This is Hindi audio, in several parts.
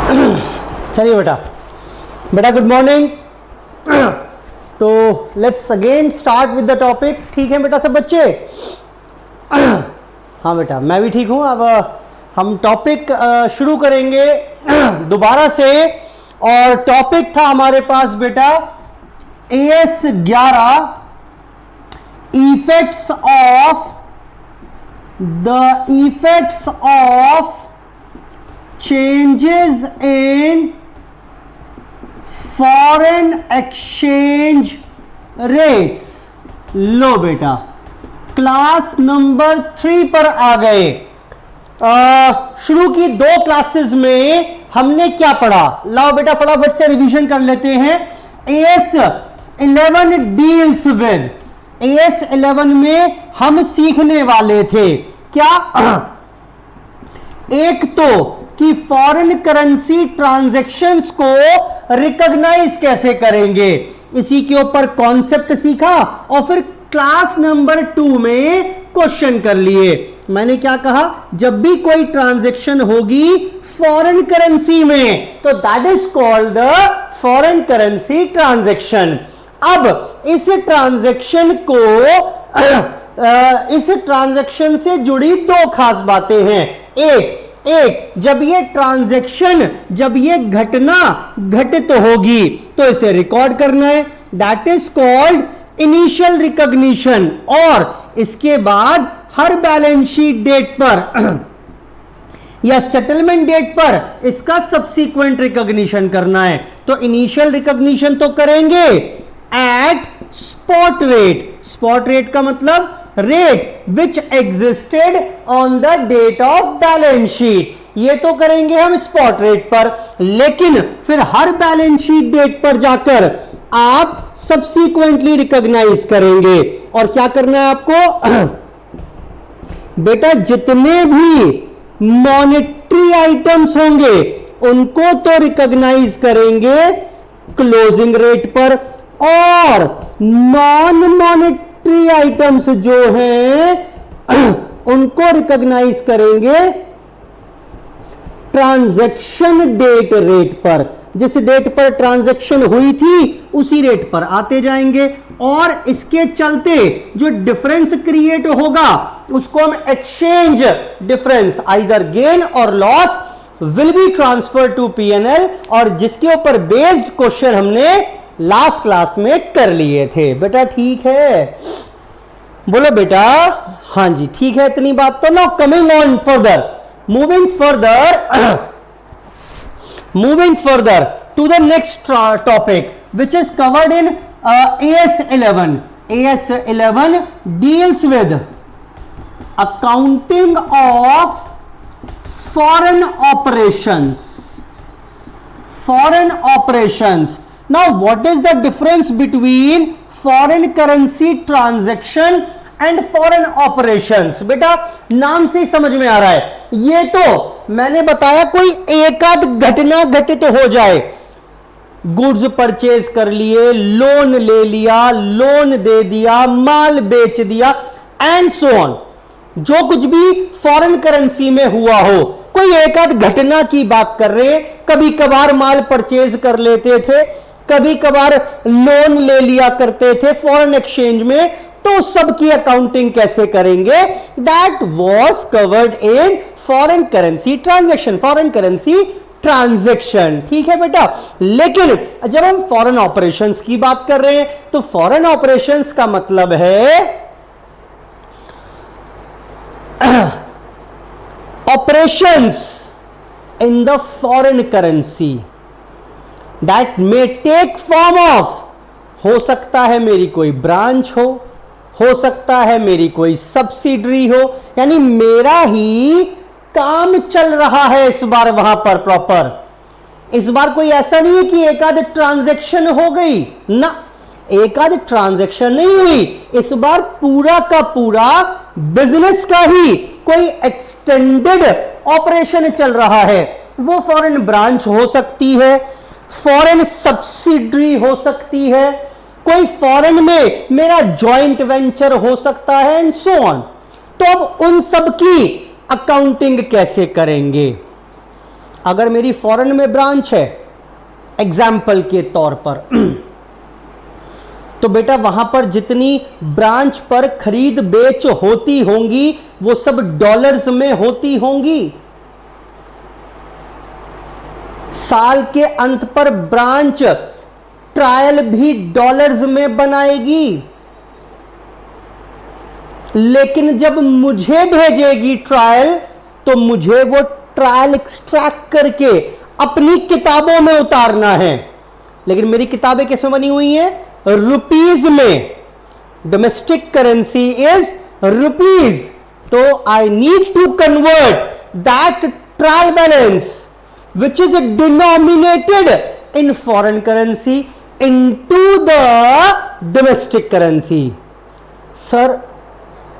चलिए बेटा बेटा गुड मॉर्निंग। तो let's again start with the topic. ठीक है बेटा सब बच्चे? हाँ बेटा मैं भी ठीक हूँ। अब हम टॉपिक शुरू करेंगे दोबारा से, और टॉपिक था हमारे पास बेटा AS 11 effects of changes in foreign exchange rates. लो बेटा क्लास नंबर 3 पर आ गए। शुरू की 2 क्लासेस में हमने क्या पढ़ा? लाओ बेटा फटाफट से रिवीजन कर लेते हैं। AS 11 डील्स विद, AS 11 में हम सीखने वाले थे क्या? एक तो कि फॉरेन करेंसी ट्रांजैक्शंस को रिकॉग्नाइज कैसे करेंगे, इसी के ऊपर कॉन्सेप्ट सीखा, और फिर क्लास नंबर 2 में क्वेश्चन कर लिए। मैंने क्या कहा? जब भी कोई ट्रांजैक्शन होगी फॉरेन करेंसी में तो that is called the foreign currency transaction. अब इस ट्रांजैक्शन को इस ट्रांजैक्शन से जुड़ी 2 खास बातें हैं। एक जब ये ट्रांजैक्शन, जब ये घटना घटित होगी तो इसे रिकॉर्ड करना है, that is called initial recognition. और इसके बाद हर बैलेंस शीट डेट पर या सेटलमेंट डेट पर इसका सब्सीक्वेंट रिकॉग्निशन करना है। तो इनिशियल रिकॉग्निशन तो करेंगे at spot rate. Spot rate का मतलब rate which existed on the date of balance sheet, ये तो करेंगे हम स्पॉट रेट पर। लेकिन फिर हर बैलेंस शीट डेट पर जाकर आप सब्सीक्वेंटली रिकॉग्नाइज करेंगे। और क्या करना है आपको? बेटा जितने भी मॉनेटरी आइटम्स होंगे उनको तो रिकॉग्नाइज करेंगे क्लोजिंग रेट पर, और नॉन मॉनेटरी आइटम्स जो हैं उनको रिकॉग्नाइज करेंगे ट्रांजैक्शन डेट रेट पर। जिस डेट पर ट्रांजैक्शन हुई थी उसी रेट पर आते जाएंगे, और इसके चलते जो डिफरेंस क्रिएट होगा उसको हम एक्सचेंज डिफरेंस, आइदर गेन और loss will be transfer to P&L, और जिसके ऊपर बेस्ड क्वेश्चन हमने लास्ट क्लास में कर लिए थे। बेटा ठीक है? बोलो बेटा हाँ जी ठीक है। इतनी बात तो। Now coming on further, moving further to the next topic which is covered in AS 11. AS 11 deals with accounting of foreign operations. Foreign operations. Now what is the difference between foreign currency transaction and foreign operations? बेटा नाम से समझ में आ रहा है, ये तो मैंने बताया कोई एक आध घटना घटित हो जाए, गुड्स परचेज कर लिए, लोन ले लिया, लोन दे दिया, माल बेच दिया एंड सो ऑन, जो कुछ भी फॉरेन करेंसी में हुआ हो, कोई एक आध घटना की बात कर रहे हैं। कभी कभार माल परचेज कर लेते थे, कभी कभार लोन ले लिया करते थे फॉरेन एक्सचेंज में, तो सबकी अकाउंटिंग कैसे करेंगे? That was covered in foreign currency transaction, foreign currency transaction. ठीक है बेटा? लेकिन जब हम फॉरेन ऑपरेशंस की बात कर रहे हैं तो फॉरेन ऑपरेशंस का मतलब है operations in the foreign currency that may take form of, हो सकता है मेरी कोई ब्रांच हो सकता है मेरी कोई सब्सिडरी हो, यानी मेरा ही काम चल रहा है इस बार वहां पर प्रॉपर। इस बार कोई ऐसा नहीं है कि एक आध ट्रांजैक्शन हो गई ना, एक आध ट्रांजैक्शन नहीं हुई, इस बार पूरा का पूरा बिजनेस का ही कोई एक्सटेंडेड ऑपरेशन चल रहा है। वो फॉरेन ब्रांच हो सकती है, फॉरेन सब्सिडरी हो सकती है, कोई फॉरेन में मेरा जॉइंट वेंचर हो सकता है एंड सो ऑन। तो अब उन सब की अकाउंटिंग कैसे करेंगे? अगर मेरी फॉरेन में ब्रांच है एग्जाम्पल के तौर पर तो बेटा वहां पर जितनी ब्रांच पर खरीद बेच होती होंगी वो सब डॉलर्स में होती होंगी। साल के अंत पर ब्रांच ट्रायल भी डॉलर्स में बनाएगी, लेकिन जब मुझे भेजेगी ट्रायल तो मुझे वो ट्रायल एक्सट्रैक्ट करके अपनी किताबों में उतारना है। लेकिन मेरी किताबें किसमें बनी हुई हैं? रुपीज में। डोमेस्टिक करेंसी इज रुपीज, तो I need to convert that trial balance which is denominated in foreign currency into the domestic currency। Sir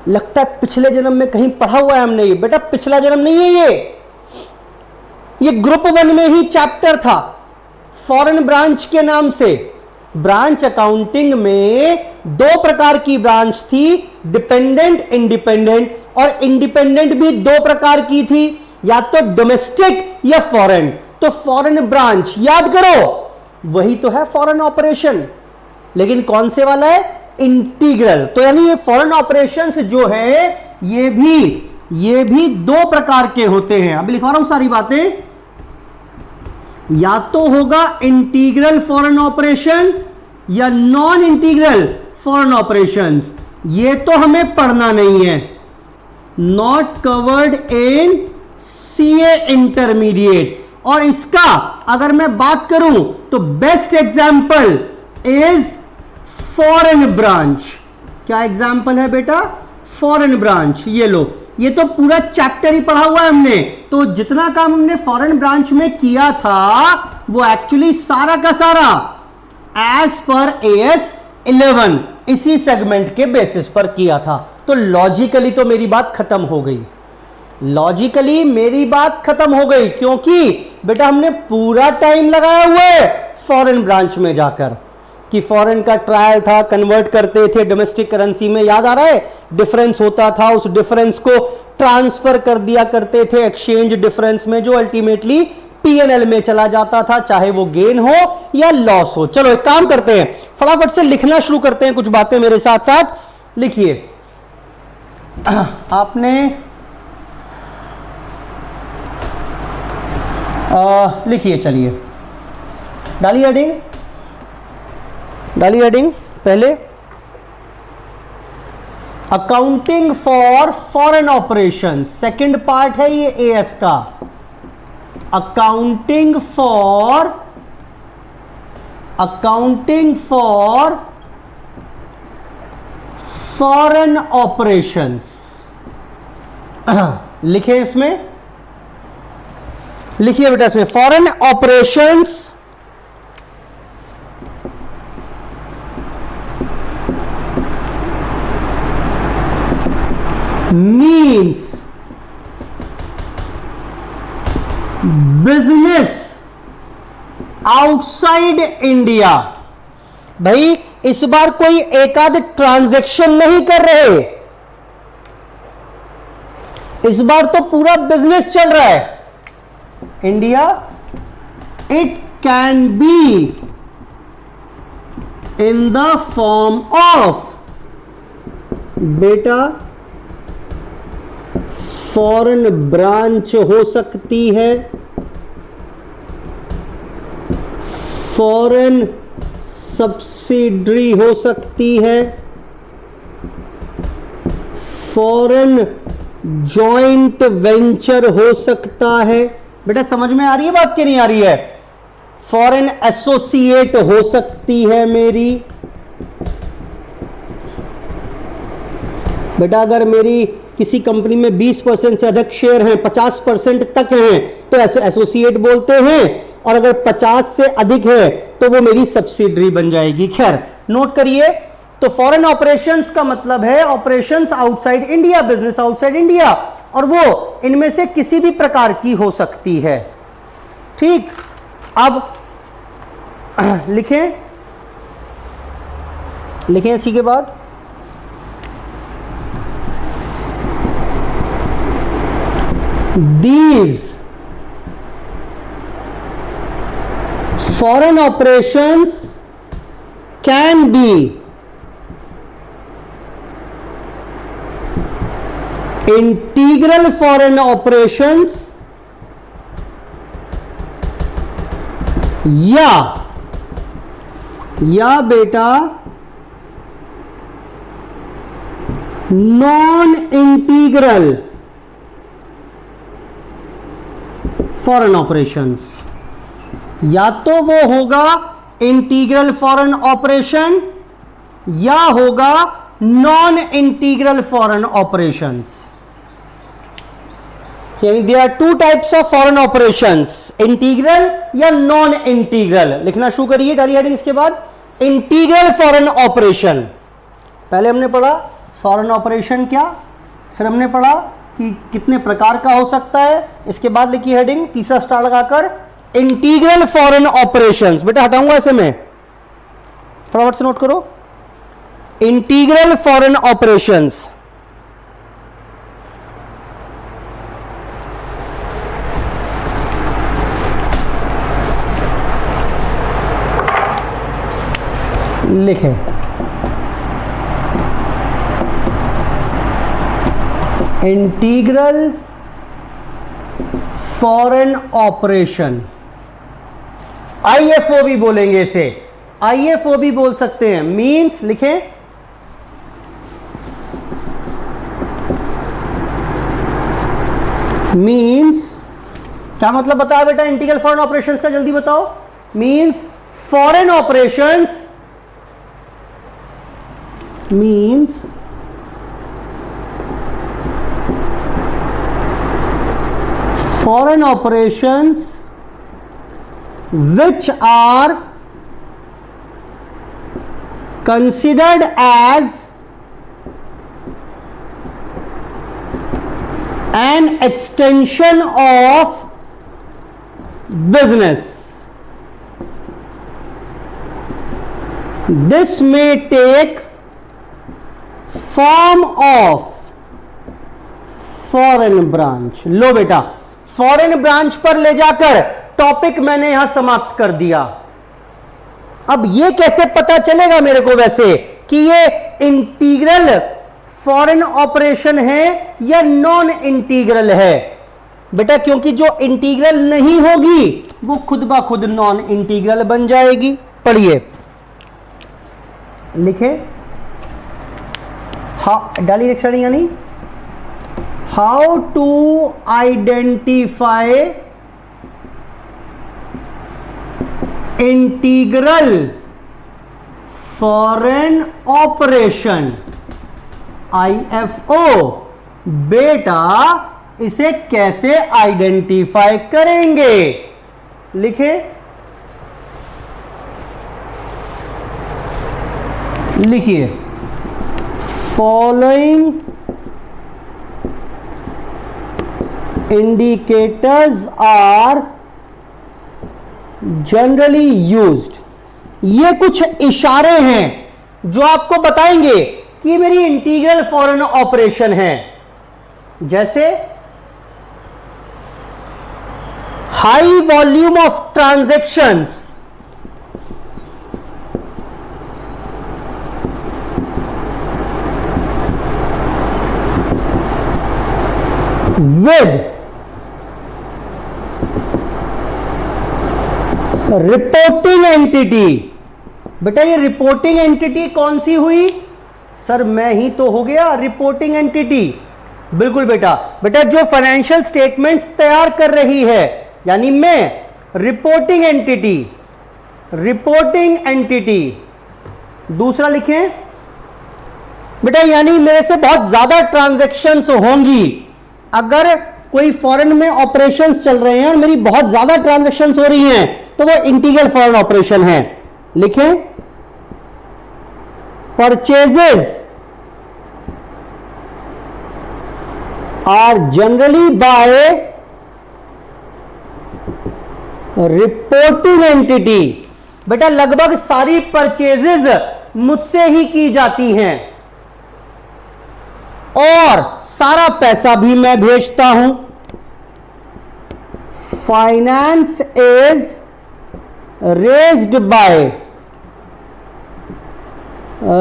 लगता है पिछले जन्म में कहीं पढ़ा हुआ है हमने। ये बेटा पिछला जन्म नहीं है, ये ग्रुप 1 में ही चैप्टर था फॉरेन ब्रांच के नाम से। ब्रांच अकाउंटिंग में 2 प्रकार की ब्रांच थी, डिपेंडेंट इंडिपेंडेंट, और इंडिपेंडेंट भी 2 प्रकार की थी, या तो डोमेस्टिक या फॉरेन। तो फॉरेन ब्रांच याद करो, वही तो है फॉरेन ऑपरेशन, लेकिन कौन से वाला है? इंटीग्रल। तो यानी ये फॉरेन ऑपरेशंस जो है ये भी 2 प्रकार के होते हैं। अभी लिखवा रहा हूं सारी बातें। या तो होगा इंटीग्रल फॉरेन ऑपरेशन या नॉन इंटीग्रल फॉरेन ऑपरेशंस। ये तो हमें पढ़ना नहीं है, not covered in CA intermediate. और इसका अगर मैं बात करूं तो best example is foreign branch. क्या एग्जांपल है बेटा? Foreign branch. ये लो, ये तो पूरा चैप्टर ही पढ़ा हुआ है हमने। तो जितना काम हमने फॉरेन ब्रांच में किया था वो एक्चुअली सारा का सारा एज पर AS 11 इसी सेगमेंट के बेसिस पर किया था। तो लॉजिकली तो मेरी बात खत्म हो गई, लॉजिकली मेरी बात खत्म हो गई, क्योंकि बेटा हमने पूरा टाइम लगाया हुआ है फॉरेन ब्रांच में जाकर कि फॉरेन का ट्रायल था, कन्वर्ट करते थे डोमेस्टिक करेंसी में। याद आ रहा है? डिफरेंस होता था, उस डिफरेंस को ट्रांसफर कर दिया करते थे एक्सचेंज डिफरेंस में, जो अल्टीमेटली P&L में चला जाता था, चाहे वो गेन हो या लॉस हो। चलो एक काम करते हैं, फटाफट से लिखना शुरू करते हैं, कुछ बातें मेरे साथ साथ लिखिए। आपने लिखिए, चलिए डालिए हेडिंग, डालिए हेडिंग। पहले accounting for foreign operation, second part है ये AS का। Accounting for foreign operations. लिखे इसमें, लिखिए बेटा इसमें, foreign operations means business outside India. भाई इस बार कोई एकाध ट्रांजैक्शन नहीं कर रहे, इस बार तो पूरा बिजनेस चल रहा है। India, it can be in the form of बेटा फॉरेन ब्रांच हो सकती है, फॉरेन सब्सिडरी हो सकती है, फॉरेन जॉइंट वेंचर हो सकता है। बेटा समझ में आ रही है बात कि नहीं आ रही है? फॉरेन एसोसिएट हो सकती है मेरी। बेटा अगर मेरी किसी कंपनी में 20% से अधिक शेयर हैं, 50% तक हैं, तो एसोसिएट बोलते हैं, और अगर 50 से अधिक है तो वो मेरी सब्सिडरी बन जाएगी। खैर नोट करिए, तो फॉरेन ऑपरेशंस का मतलब है operations outside India, business outside India, और वो इनमें से किसी भी प्रकार की हो सकती है। ठीक, अब लिखें, लिखें इसी के बाद these foreign operations can be integral foreign operations या बेटा नॉन इंटीग्रल फॉरेन ऑपरेशंस। या तो वो होगा इंटीग्रल फॉरेन ऑपरेशन या होगा नॉन इंटीग्रल फॉरेन ऑपरेशंस। यानी there are two types of foreign operations, integral या नॉन इंटीग्रल। लिखना शुरू करिए, डालिए हेडिंग इसके बाद। इंटीग्रल फॉरेन ऑपरेशन, पहले हमने पढ़ा फॉरेन ऑपरेशन क्या, फिर हमने पढ़ा कि कितने प्रकार का हो सकता है, इसके बाद लिखिए हेडिंग तीसरा स्टार लगाकर इंटीग्रल फॉरेन ऑपरेशंस। बेटा हटाऊंगा ऐसे में, फटाफट से नोट करो, इंटीग्रल फॉरेन ऑपरेशंस। लिखे इंटीग्रल फॉरेन ऑपरेशन, आईएफओ भी बोलेंगे इसे, आईएफओ भी बोल सकते हैं। मींस लिखें मींस क्या मतलब बताया बेटा इंटीग्रल फॉरेन ऑपरेशंस का, जल्दी बताओ। Means foreign operations means foreign operations which are considered as an extension of business. This may take form of foreign branch. लो बेटा फॉरेन ब्रांच पर ले जाकर टॉपिक मैंने यहां समाप्त कर दिया। अब ये कैसे पता चलेगा मेरे को वैसे कि ये इंटीग्रल फॉरेन ऑपरेशन है या नॉन इंटीग्रल है? बेटा क्योंकि जो इंटीग्रल नहीं होगी वो खुद ब खुद नॉन इंटीग्रल बन जाएगी। पढ़िए, लिखे डाली नेक्स्ट हेडिंग, यानी how to identify integral foreign operation, IFO. बेटा इसे कैसे आइडेंटिफाई करेंगे? लिखे, लिखिए following indicators are generally used। ये कुछ इशारे हैं जो आपको बताएंगे कि मेरी इंटीग्रल फॉरेन ऑपरेशन है। जैसे high volume of transactions, with reporting entity. बेटा ये रिपोर्टिंग एंटिटी कौन सी हुई? सर मैं ही तो हो गया रिपोर्टिंग एंटिटी। बिल्कुल बेटा, बेटा जो फाइनेंशियल स्टेटमेंट्स तैयार कर रही है यानी मैं, रिपोर्टिंग एंटिटी, रिपोर्टिंग एंटिटी। दूसरा लिखें बेटा यानी मेरे से बहुत ज्यादा ट्रांजैक्शंस होंगी। अगर कोई फॉरेन में ऑपरेशंस चल रहे हैं और मेरी बहुत ज्यादा ट्रांजैक्शंस हो रही हैं तो वो इंटीग्रल फॉरेन ऑपरेशन है। लिखें purchases are generally by reporting entity. बेटा लगभग सारी परचेजेस मुझसे ही की जाती हैं और सारा पैसा भी मैं भेजता हूं। Finance is raised bye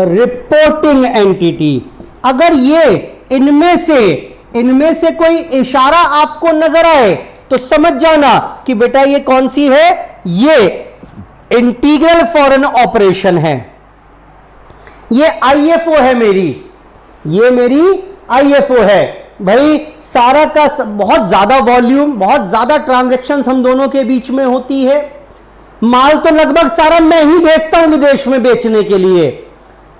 reporting entity. अगर ये इनमें से कोई इशारा आपको नजर आए तो समझ जाना कि बेटा ये कौन सी है, ये इंटीग्रल फॉरेन ऑपरेशन है, ये आईएफओ है मेरी, ये मेरी आईएफओ है। भाई सारा का बहुत ज्यादा वॉल्यूम, बहुत ज्यादा ट्रांजैक्शन हम दोनों के बीच में होती है। माल तो लगभग सारा मैं ही भेजता हूं विदेश में बेचने के लिए।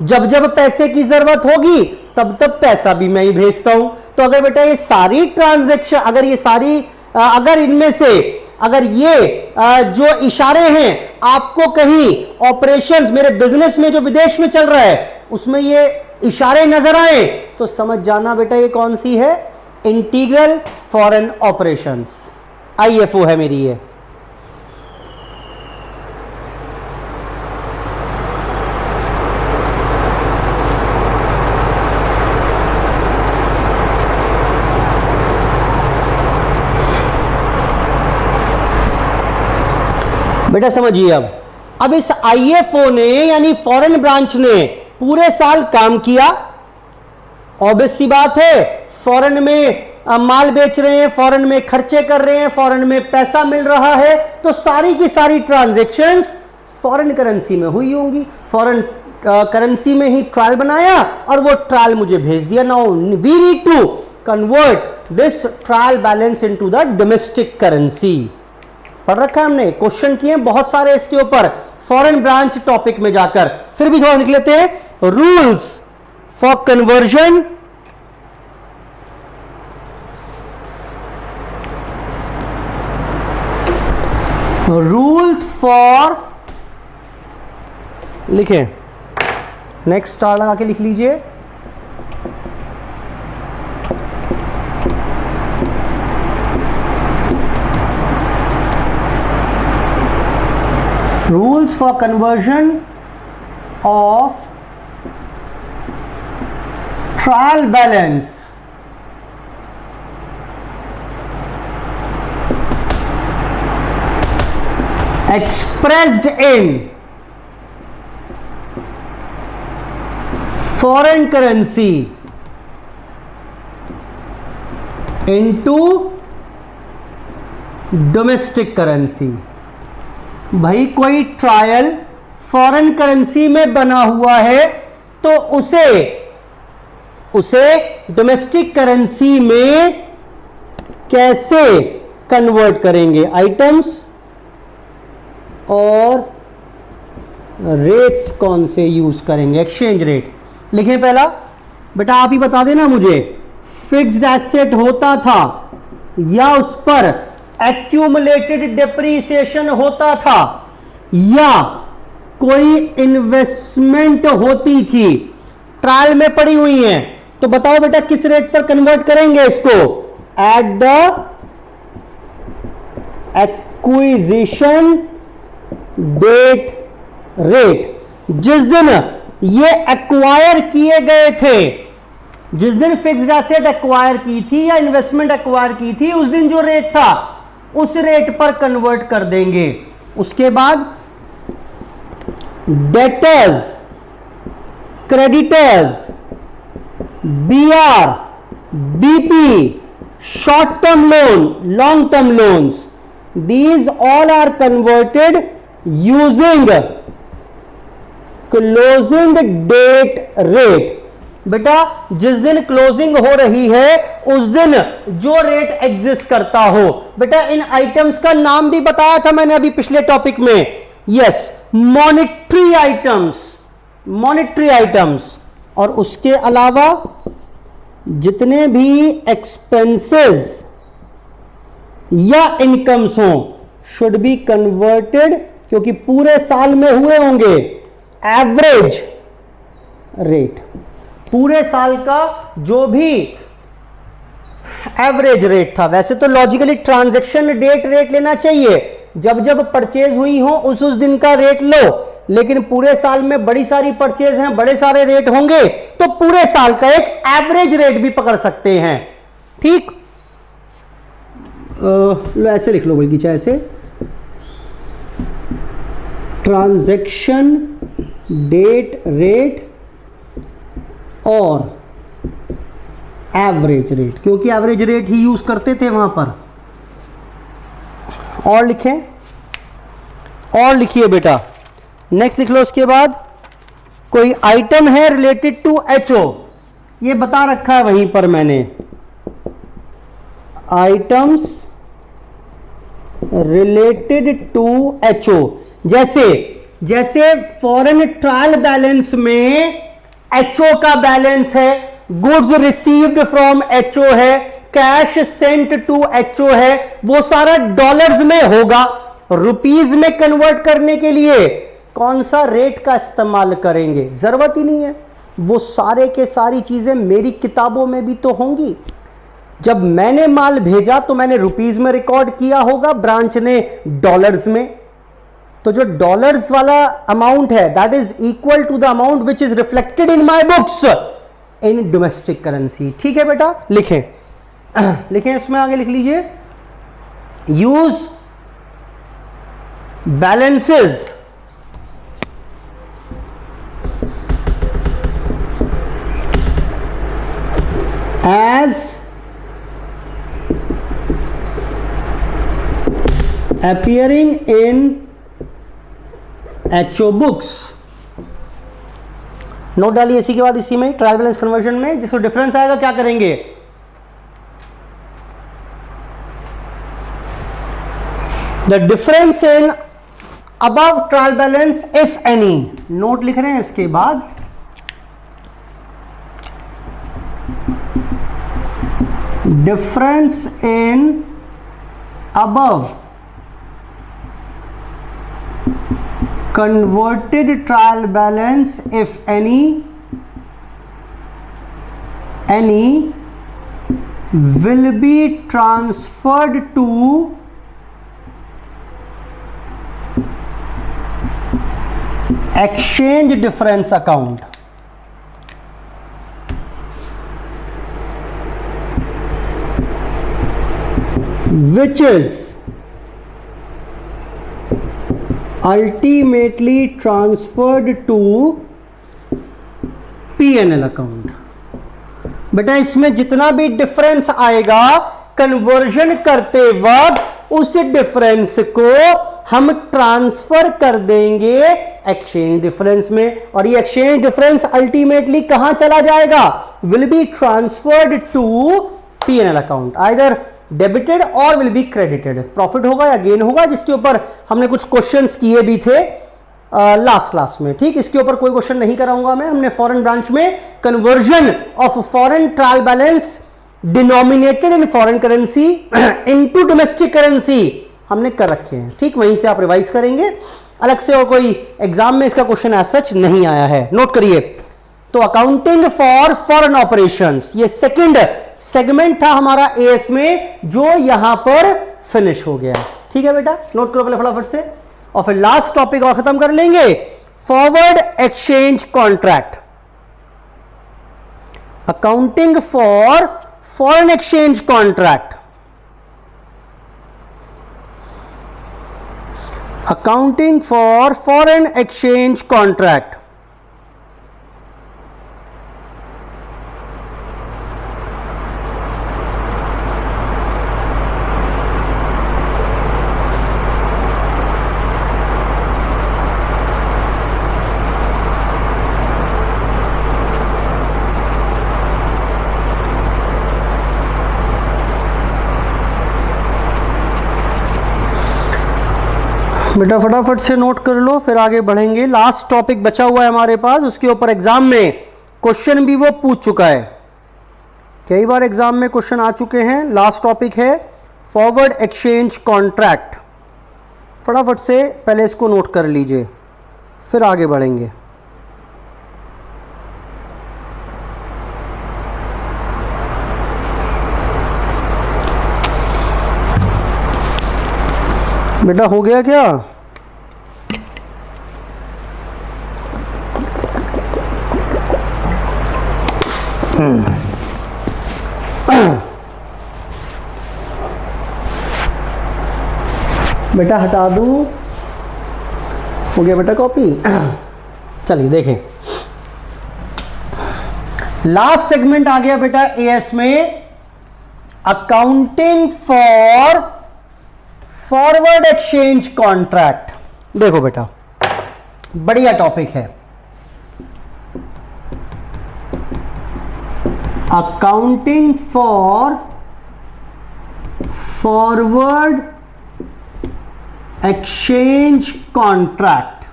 जब जब पैसे की जरूरत होगी तब तब पैसा भी मैं ही भेजता हूं। तो अगर बेटा ये सारी ट्रांजैक्शन, अगर ये सारी, अगर इनमें से, अगर ये जो इशारे हैं आपको कहीं ऑपरेशंस मेरे बिजनेस में जो विदेश में चल रहा है उसमें ये इशारे नजर आए तो समझ जाना बेटा ये कौन सी है, इंटीग्रल फॉरेन ऑपरेशंस, आईएफओ है मेरी ये। बेटा समझिए अब इस आईएफओ ने यानी फॉरेन ब्रांच ने पूरे साल काम किया। ऑब्वियस सी बात है, फॉरेन में माल बेच रहे हैं, फॉरेन में खर्चे कर रहे हैं, फॉरेन में पैसा मिल रहा है, तो सारी की सारी ट्रांजैक्शंस फॉरेन करेंसी में हुई होंगी। फॉरेन करेंसी में ही ट्रायल बनाया और वो ट्रायल मुझे भेज दिया। Now we need to convert this trial balance into the domestic currency. पढ़ रखा है हमने, क्वेश्चन किए बहुत सारे इसके ऊपर फॉरेन ब्रांच टॉपिक में जाकर। फिर भी थोड़ा लिख लेते हैं, rules for conversion rules for, लिखें, नेक्स्ट स्टार लगा के लिख लीजिए, rules for conversion of trial balance expressed in foreign currency into domestic currency। भाई कोई ट्रायल फॉरेन करेंसी में बना हुआ है तो उसे डोमेस्टिक करेंसी में कैसे कन्वर्ट करेंगे, आइटम्स और रेट्स कौन से यूज करेंगे, एक्सचेंज रेट। लिखें पहला, बेटा आप ही बता देना मुझे, फिक्स्ड एसेट होता था या उस पर एक्यूमुलेटेड डेप्रीसिएशन होता था या कोई इन्वेस्टमेंट होती थी, ट्रायल में पड़ी हुई है, तो बताओ बेटा किस रेट पर कन्वर्ट करेंगे इसको, at the acquisition date rate. जिस दिन ये एक्वायर किए गए थे, जिस दिन फिक्स्ड एसेट एक्वायर की थी या इन्वेस्टमेंट एक्वायर की थी, उस दिन जो रेट था उस रेट पर कन्वर्ट कर देंगे। उसके बाद debtors, creditors, BR, BP, short term loan, long term loans, these all are converted using closing date rate। बेटा जिस दिन क्लोजिंग हो रही है उस दिन जो रेट एग्जिस्ट करता हो, बेटा इन आइटम्स का नाम भी बताया था मैंने अभी पिछले टॉपिक में, yes, monetary items, monetary items. और उसके अलावा जितने भी एक्सपेंसेस या इनकम्स हों शुड बी कन्वर्टेड, क्योंकि पूरे साल में हुए होंगे, एवरेज रेट, पूरे साल का जो भी एवरेज रेट था। वैसे तो लॉजिकली ट्रांजैक्शन डेट रेट लेना चाहिए, जब जब परचेज हुई हो उस दिन का रेट लो, लेकिन पूरे साल में बड़ी सारी परचेज हैं, बड़े सारे रेट होंगे, तो पूरे साल का एक एवरेज रेट भी पकड़ सकते हैं। ठीक, लो ऐसे लिख लो, बल्कि चाहे ऐसे, ट्रांजैक्शन डेट रेट और एवरेज रेट, क्योंकि एवरेज रेट ही यूज करते थे वहां पर। और लिखें, और लिखिए बेटा, नेक्स्ट लिख लो। उसके बाद कोई आइटम है रिलेटेड टू एचओ, ये बता रखा है वहीं पर मैंने, आइटम्स रिलेटेड टू एचओ। जैसे फॉरेन ट्रायल बैलेंस में एचओ का बैलेंस है, गुड्स रिसीव्ड फ्रॉम एचओ है, कैश सेंट टू एचओ है, वो सारा डॉलर्स में होगा। रुपीज में कन्वर्ट करने के लिए कौन सा रेट का इस्तेमाल करेंगे, जरूरत ही नहीं है। वो सारे के सारी चीजें मेरी किताबों में भी तो होंगी। जब मैंने माल भेजा तो मैंने रुपीज में रिकॉर्ड किया होगा, ब्रांच ने डॉलर्स में। तो जो डॉलर्स वाला अमाउंट है that is equal to the amount which is reflected in my books in domestic currency. ठीक है बेटा, लिखें लिखें, इसमें आगे लिख लीजिए, use balances as appearing in HO books। Note डालिए इसी के बाद इसी में ट्रायल बैलेंस कन्वर्जन में जिसको डिफरेंस आएगा क्या करेंगे, the difference in above trial balance if any. Note लिख रहे हैं इसके बाद, difference in above converted trial balance if any will be transferred to exchange difference account। Which is ultimately transferred to P&L account। बेटा इसमें जितना भी डिफरेंस आएगा कन्वर्जन करते वक्त उस डिफरेंस को हम ट्रांसफर कर देंगे एक्सचेंज डिफरेंस में, और ये एक्सचेंज डिफरेंस अल्टीमेटली कहां चला जाएगा, will be transferred to P&L account, either debited और विल बी क्रेडिटेड। प्रॉफिट होगा या गेन होगा, जिसके ऊपर हमने कुछ क्वेश्चंस किए भी थे लास्ट क्लास में। ठीक, इसके ऊपर कोई क्वेश्चन नहीं कराऊंगा मैं। हमने फॉरेन ब्रांच में conversion of foreign trial balance denominated in foreign currency into domestic currency हमने कर रखे हैं। ठीक, वहीं से आप रिवाइज करेंगे, अलग से और कोई एग्जाम में इसका क्वेश्चन एज सच नहीं आया है। नोट करिए, तो अकाउंटिंग फॉर फॉरेन ऑपरेशंस ये सेकंड सेगमेंट था हमारा एएस में, जो यहां पर फिनिश हो गया। ठीक है बेटा, नोट करो पहले फटाफट से, और फिर लास्ट टॉपिक और खत्म कर लेंगे, forward exchange contract. Accounting for foreign exchange contract, accounting for foreign exchange contract. बेटा फटाफट से नोट कर लो, फिर आगे बढ़ेंगे। लास्ट टॉपिक बचा हुआ है हमारे पास, उसके ऊपर एग्जाम में क्वेश्चन भी वो पूछ चुका है, कई बार एग्जाम में क्वेश्चन आ चुके हैं। लास्ट टॉपिक है फॉरवर्ड एक्सचेंज कॉन्ट्रैक्ट। फटाफट से पहले इसको नोट कर लीजिए, फिर आगे बढ़ेंगे। बेटा हो गया क्या? बेटा हटा दूं, हो गया बेटा कॉपी। चलिए देखें, लास्ट सेगमेंट आ गया बेटा एएस में, accounting for forward exchange contract. देखो बेटा बढ़िया टॉपिक है, accounting for forward exchange contract.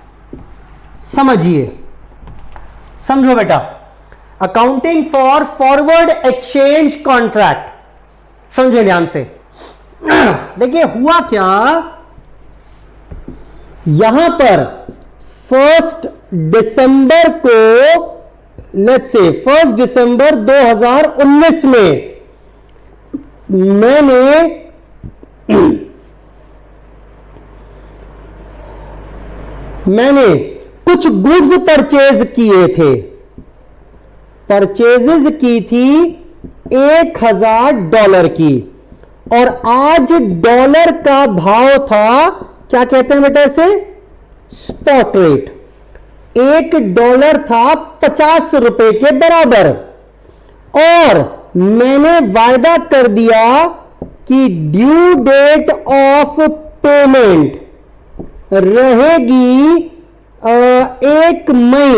समझिए, समझो बेटा, accounting for forward exchange contract समझे ध्यान से। देखिए हुआ क्या, यहां पर 1 दिसंबर को, लेट्स से 1 दिसंबर 2019 में मैंने कुछ गुड्स परचेज किए थे, परचेजेज की थी $1000 की, और आज डॉलर का भाव था, क्या कहते हैं बेटा इसे, स्पॉट रेट। $1 था 50 रुपए के बराबर, और मैंने वायदा कर दिया कि ड्यू डेट ऑफ पेमेंट रहेगी 1 मई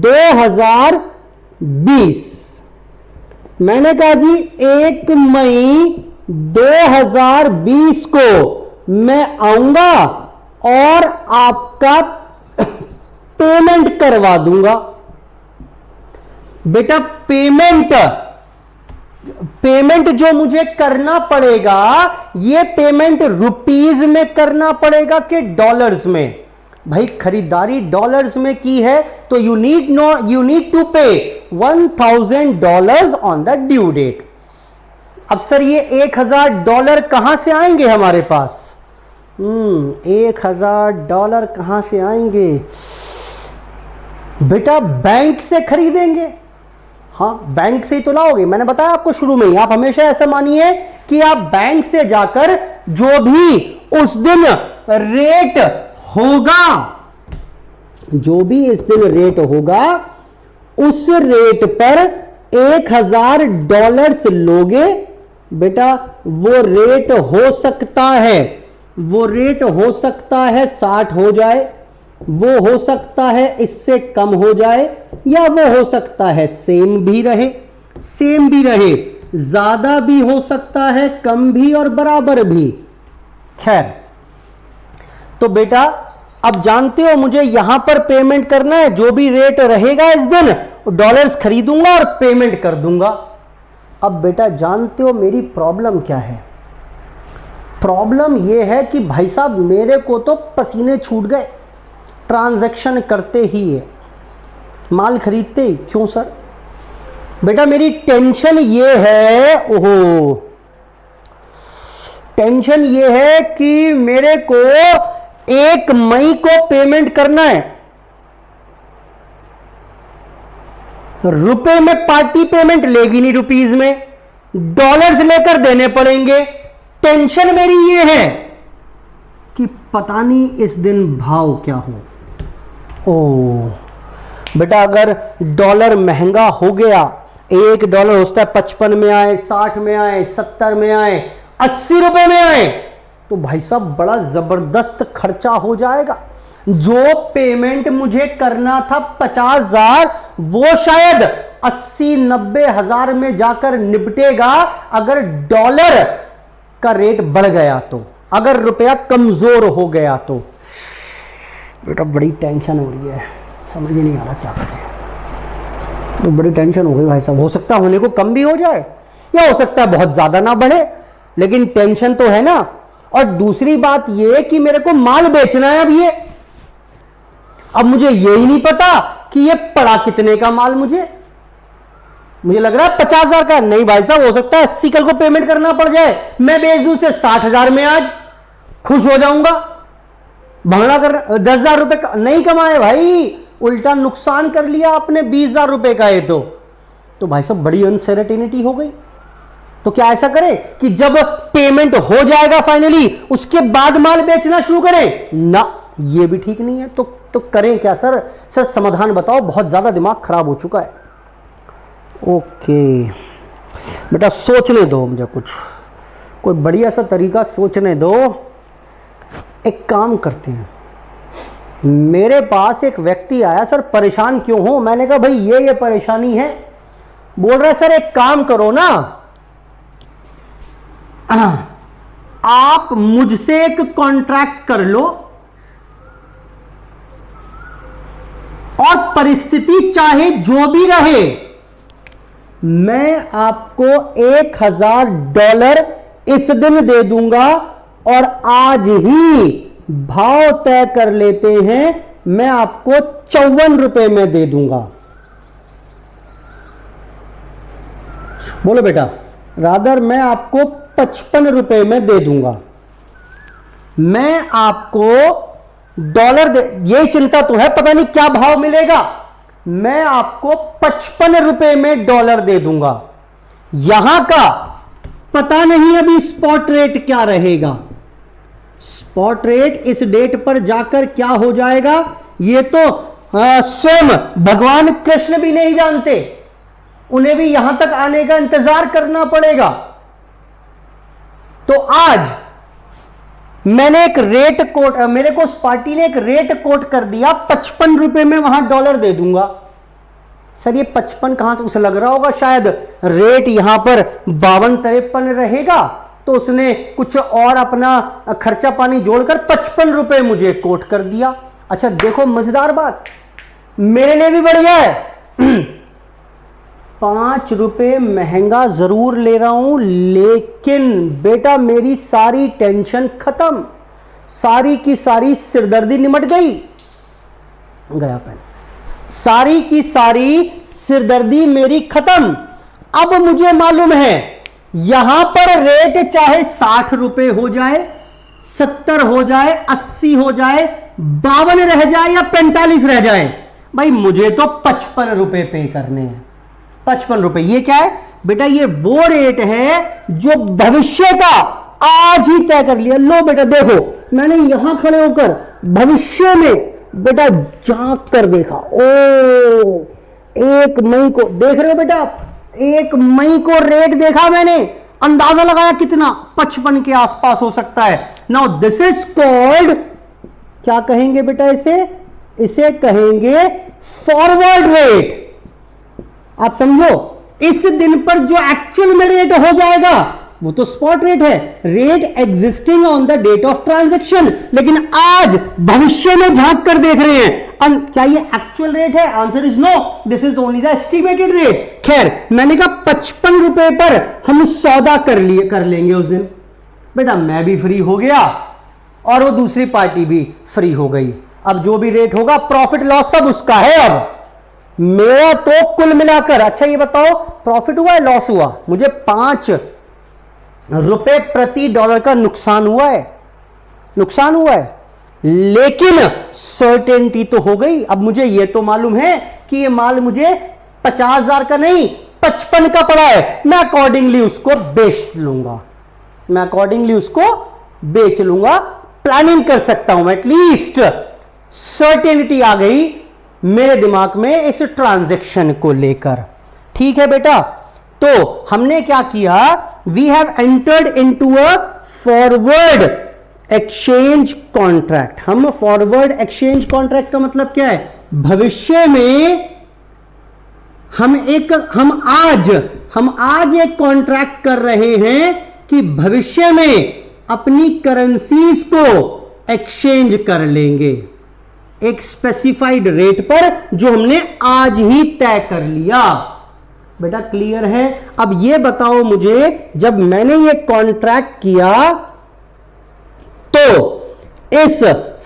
2020। मैंने कहा जी 1 मई 2020 को मैं आऊंगा और आपका पेमेंट करवा दूंगा। बेटा पेमेंट जो मुझे करना पड़ेगा, ये पेमेंट रुपीज में करना पड़ेगा कि डॉलर्स में? भाई खरीदारी डॉलर्स में की है तो यू नीड टू पे $1000 ऑन द ड्यू डेट। अब सर ये $1000 कहां से आएंगे हमारे पास? $1000 कहां से आएंगे बेटा? बैंक से खरीदेंगे। हाँ बैंक से ही तो लाओगे, मैंने बताया आपको शुरू में ही। आप हमेशा ऐसा मानिए कि आप बैंक से जाकर जो भी उस दिन रेट होगा, जो भी इस दिन रेट होगा, उस रेट पर $1000 लोगे बेटा। वो रेट हो सकता है, वो रेट हो सकता है 60 हो जाए, वो हो सकता है इससे कम हो जाए, या वो हो सकता है सेम भी रहे, ज्यादा भी हो सकता है, कम भी और बराबर भी। खैर तो बेटा अब जानते हो मुझे यहां पर पेमेंट करना है, जो भी रेट रहेगा इस दिन डॉलर्स खरीदूंगा और पेमेंट कर दूंगा। अब बेटा जानते हो मेरी प्रॉब्लम क्या है? प्रॉब्लम यह है कि भाई साहब मेरे को तो पसीने छूट गए ट्रांजैक्शन करते ही है, माल खरीदते ही। क्यों सर? बेटा मेरी टेंशन ये है, ओहो टेंशन ये है कि मेरे को 1 मई को पेमेंट करना है। रुपए में पार्टी पेमेंट लेगी नहीं, रुपीज में डॉलर्स लेकर देने पड़ेंगे। टेंशन मेरी ये है कि पता नहीं इस दिन भाव क्या हो। ओ बेटा अगर डॉलर महंगा हो गया, $1 होता है 55 में आए, 60 में आए, 70 में आए, 80 रुपए में आए, तो भाई साहब बड़ा जबरदस्त खर्चा हो जाएगा। जो पेमेंट मुझे करना था 50,000, वो शायद 80-90 हजार में जाकर निपटेगा अगर डॉलर का रेट बढ़ गया तो, अगर रुपया कमजोर हो गया तो। बेटा बड़ी टेंशन हो रही है, समझ ही नहीं आ रहा क्या करें। तो बड़ी टेंशन हो गई भाई साहब। हो सकता है होने को कम भी हो जाए, या हो सकता है बहुत ज्यादा ना बढ़े, लेकिन टेंशन तो है ना। और दूसरी बात यह कि मेरे को माल बेचना है अब मुझे यही नहीं पता कि ये पड़ा कितने का माल। मुझे लग रहा है 50,000 का। नहीं भाई साहब, हो सकता है 80 कल को पेमेंट करना पड़ जाए, मैं बेच दूं से 60,000 में, आज खुश हो जाऊंगा। भंगड़ा कर 10,000 रुपए का नहीं कमाए भाई, उल्टा नुकसान कर लिया आपने 20,000 रुपए का। ये तो भाई साहब बड़ी अनसर्टेनिटी हो गई। तो क्या ऐसा करें कि जब पेमेंट हो जाएगा फाइनली, उसके बाद माल बेचना शुरू करें? ना, ये भी ठीक नहीं है। तो करें क्या सर? सर समाधान बताओ, बहुत ज्यादा दिमाग खराब हो चुका है। ओके बेटा सोचने दो मुझे, कुछ कोई बढ़िया सा तरीका सोचने दो। एक काम करते हैं, मेरे पास एक व्यक्ति आया, सर परेशान क्यों हो? मैंने कहा भाई ये परेशानी है। बोल रहा है सर एक काम करो ना, आप मुझसे एक कॉन्ट्रैक्ट कर लो और परिस्थिति चाहे जो भी रहे, मैं आपको $1000 इस दिन दे दूंगा और आज ही भाव तय कर लेते हैं, मैं आपको ₹54 में दे दूंगा। बोलो बेटा, रादर मैं आपको ₹55 में दे दूंगा। मैं आपको डॉलर ये चिंता तो है पता नहीं क्या भाव मिलेगा, मैं आपको ₹55 में डॉलर दे दूंगा। यहां का पता नहीं अभी स्पॉट रेट क्या रहेगा, स्पॉट रेट इस डेट पर जाकर क्या हो जाएगा ये तो स्वयं भगवान कृष्ण भी नहीं जानते, उन्हें भी यहां तक आने का इंतजार करना पड़ेगा। तो आज मैंने एक रेट कोट, मेरे को उस पार्टी ने एक रेट कोट कर दिया, ₹55 में वहां डॉलर दे दूंगा। सर ये 55 कहां से उसे लग रहा होगा, शायद रेट यहां पर 52-53 रहेगा, तो उसने कुछ और अपना खर्चा पानी जोड़कर ₹55 मुझे कोट कर दिया। अच्छा देखो मजेदार बात, मेरे लिए भी बढ़िया है। ₹5 महंगा जरूर ले रहा हूं, लेकिन बेटा मेरी सारी टेंशन खत्म, सारी की सारी सिरदर्दी निमट गई। गया पेन, सारी की सारी सिरदर्दी मेरी खत्म। अब मुझे मालूम है यहां पर रेट चाहे ₹60 हो जाए, 70 हो जाए, 80 हो जाए, 52 रह जाए या 45 रह जाए, भाई मुझे तो ₹55 पे करने हैं। ₹55 ये क्या है बेटा? ये वो रेट है जो भविष्य का आज ही तय कर लिया। लो बेटा देखो, मैंने यहां खड़े होकर भविष्य में बेटा झांक कर देखा। ओ 1 मई को देख रहे हो बेटा आप, 1 मई को रेट देखा मैंने, अंदाजा लगाया कितना, 55 के आसपास हो सकता है। नाउ दिस इज कॉल्ड, क्या कहेंगे बेटा इसे कहेंगे फॉरवर्ड रेट। आप समझो, इस दिन पर जो एक्चुअल में रेट हो जाएगा वो तो स्पॉट रेट है, rate existing on the date of transaction, लेकिन आज भविष्य में झांक कर देख रहे हैं क्या ये एक्चुअल रेट है? Answer is no, this is only the estimated rate. खैर मैंने कहा ₹55 पर हम सौदा कर लेंगे उस दिन। बेटा मैं भी फ्री हो गया और वो दूसरी पार्टी भी फ्री हो गई। अब जो भी रेट होगा प्रॉफिट लॉस सब उसका है। अब मेरा तो कुल मिलाकर, अच्छा ये बताओ प्रॉफिट हुआ है लॉस हुआ? मुझे ₹5 प्रति डॉलर का नुकसान हुआ है, लेकिन सर्टेनिटी तो हो गई। अब मुझे ये तो मालूम है कि ये माल मुझे 50,000 का नहीं 55 का पड़ा है, मैं अकॉर्डिंगली उसको बेच लूंगा, प्लानिंग कर सकता हूं, एटलीस्ट सर्टेनिटी आ गई मेरे दिमाग में इस ट्रांजैक्शन को लेकर। ठीक है बेटा, तो हमने क्या किया, we have entered into a forward exchange contract. हम फॉरवर्ड एक्सचेंज कॉन्ट्रैक्ट का मतलब क्या है? भविष्य में हम आज एक कॉन्ट्रैक्ट कर रहे हैं कि भविष्य में अपनी करेंसीज को एक्सचेंज कर लेंगे एक स्पेसिफाइड रेट पर, जो हमने आज ही तय कर लिया। बेटा क्लियर है? अब ये बताओ मुझे, जब मैंने ये कॉन्ट्रैक्ट किया तो इस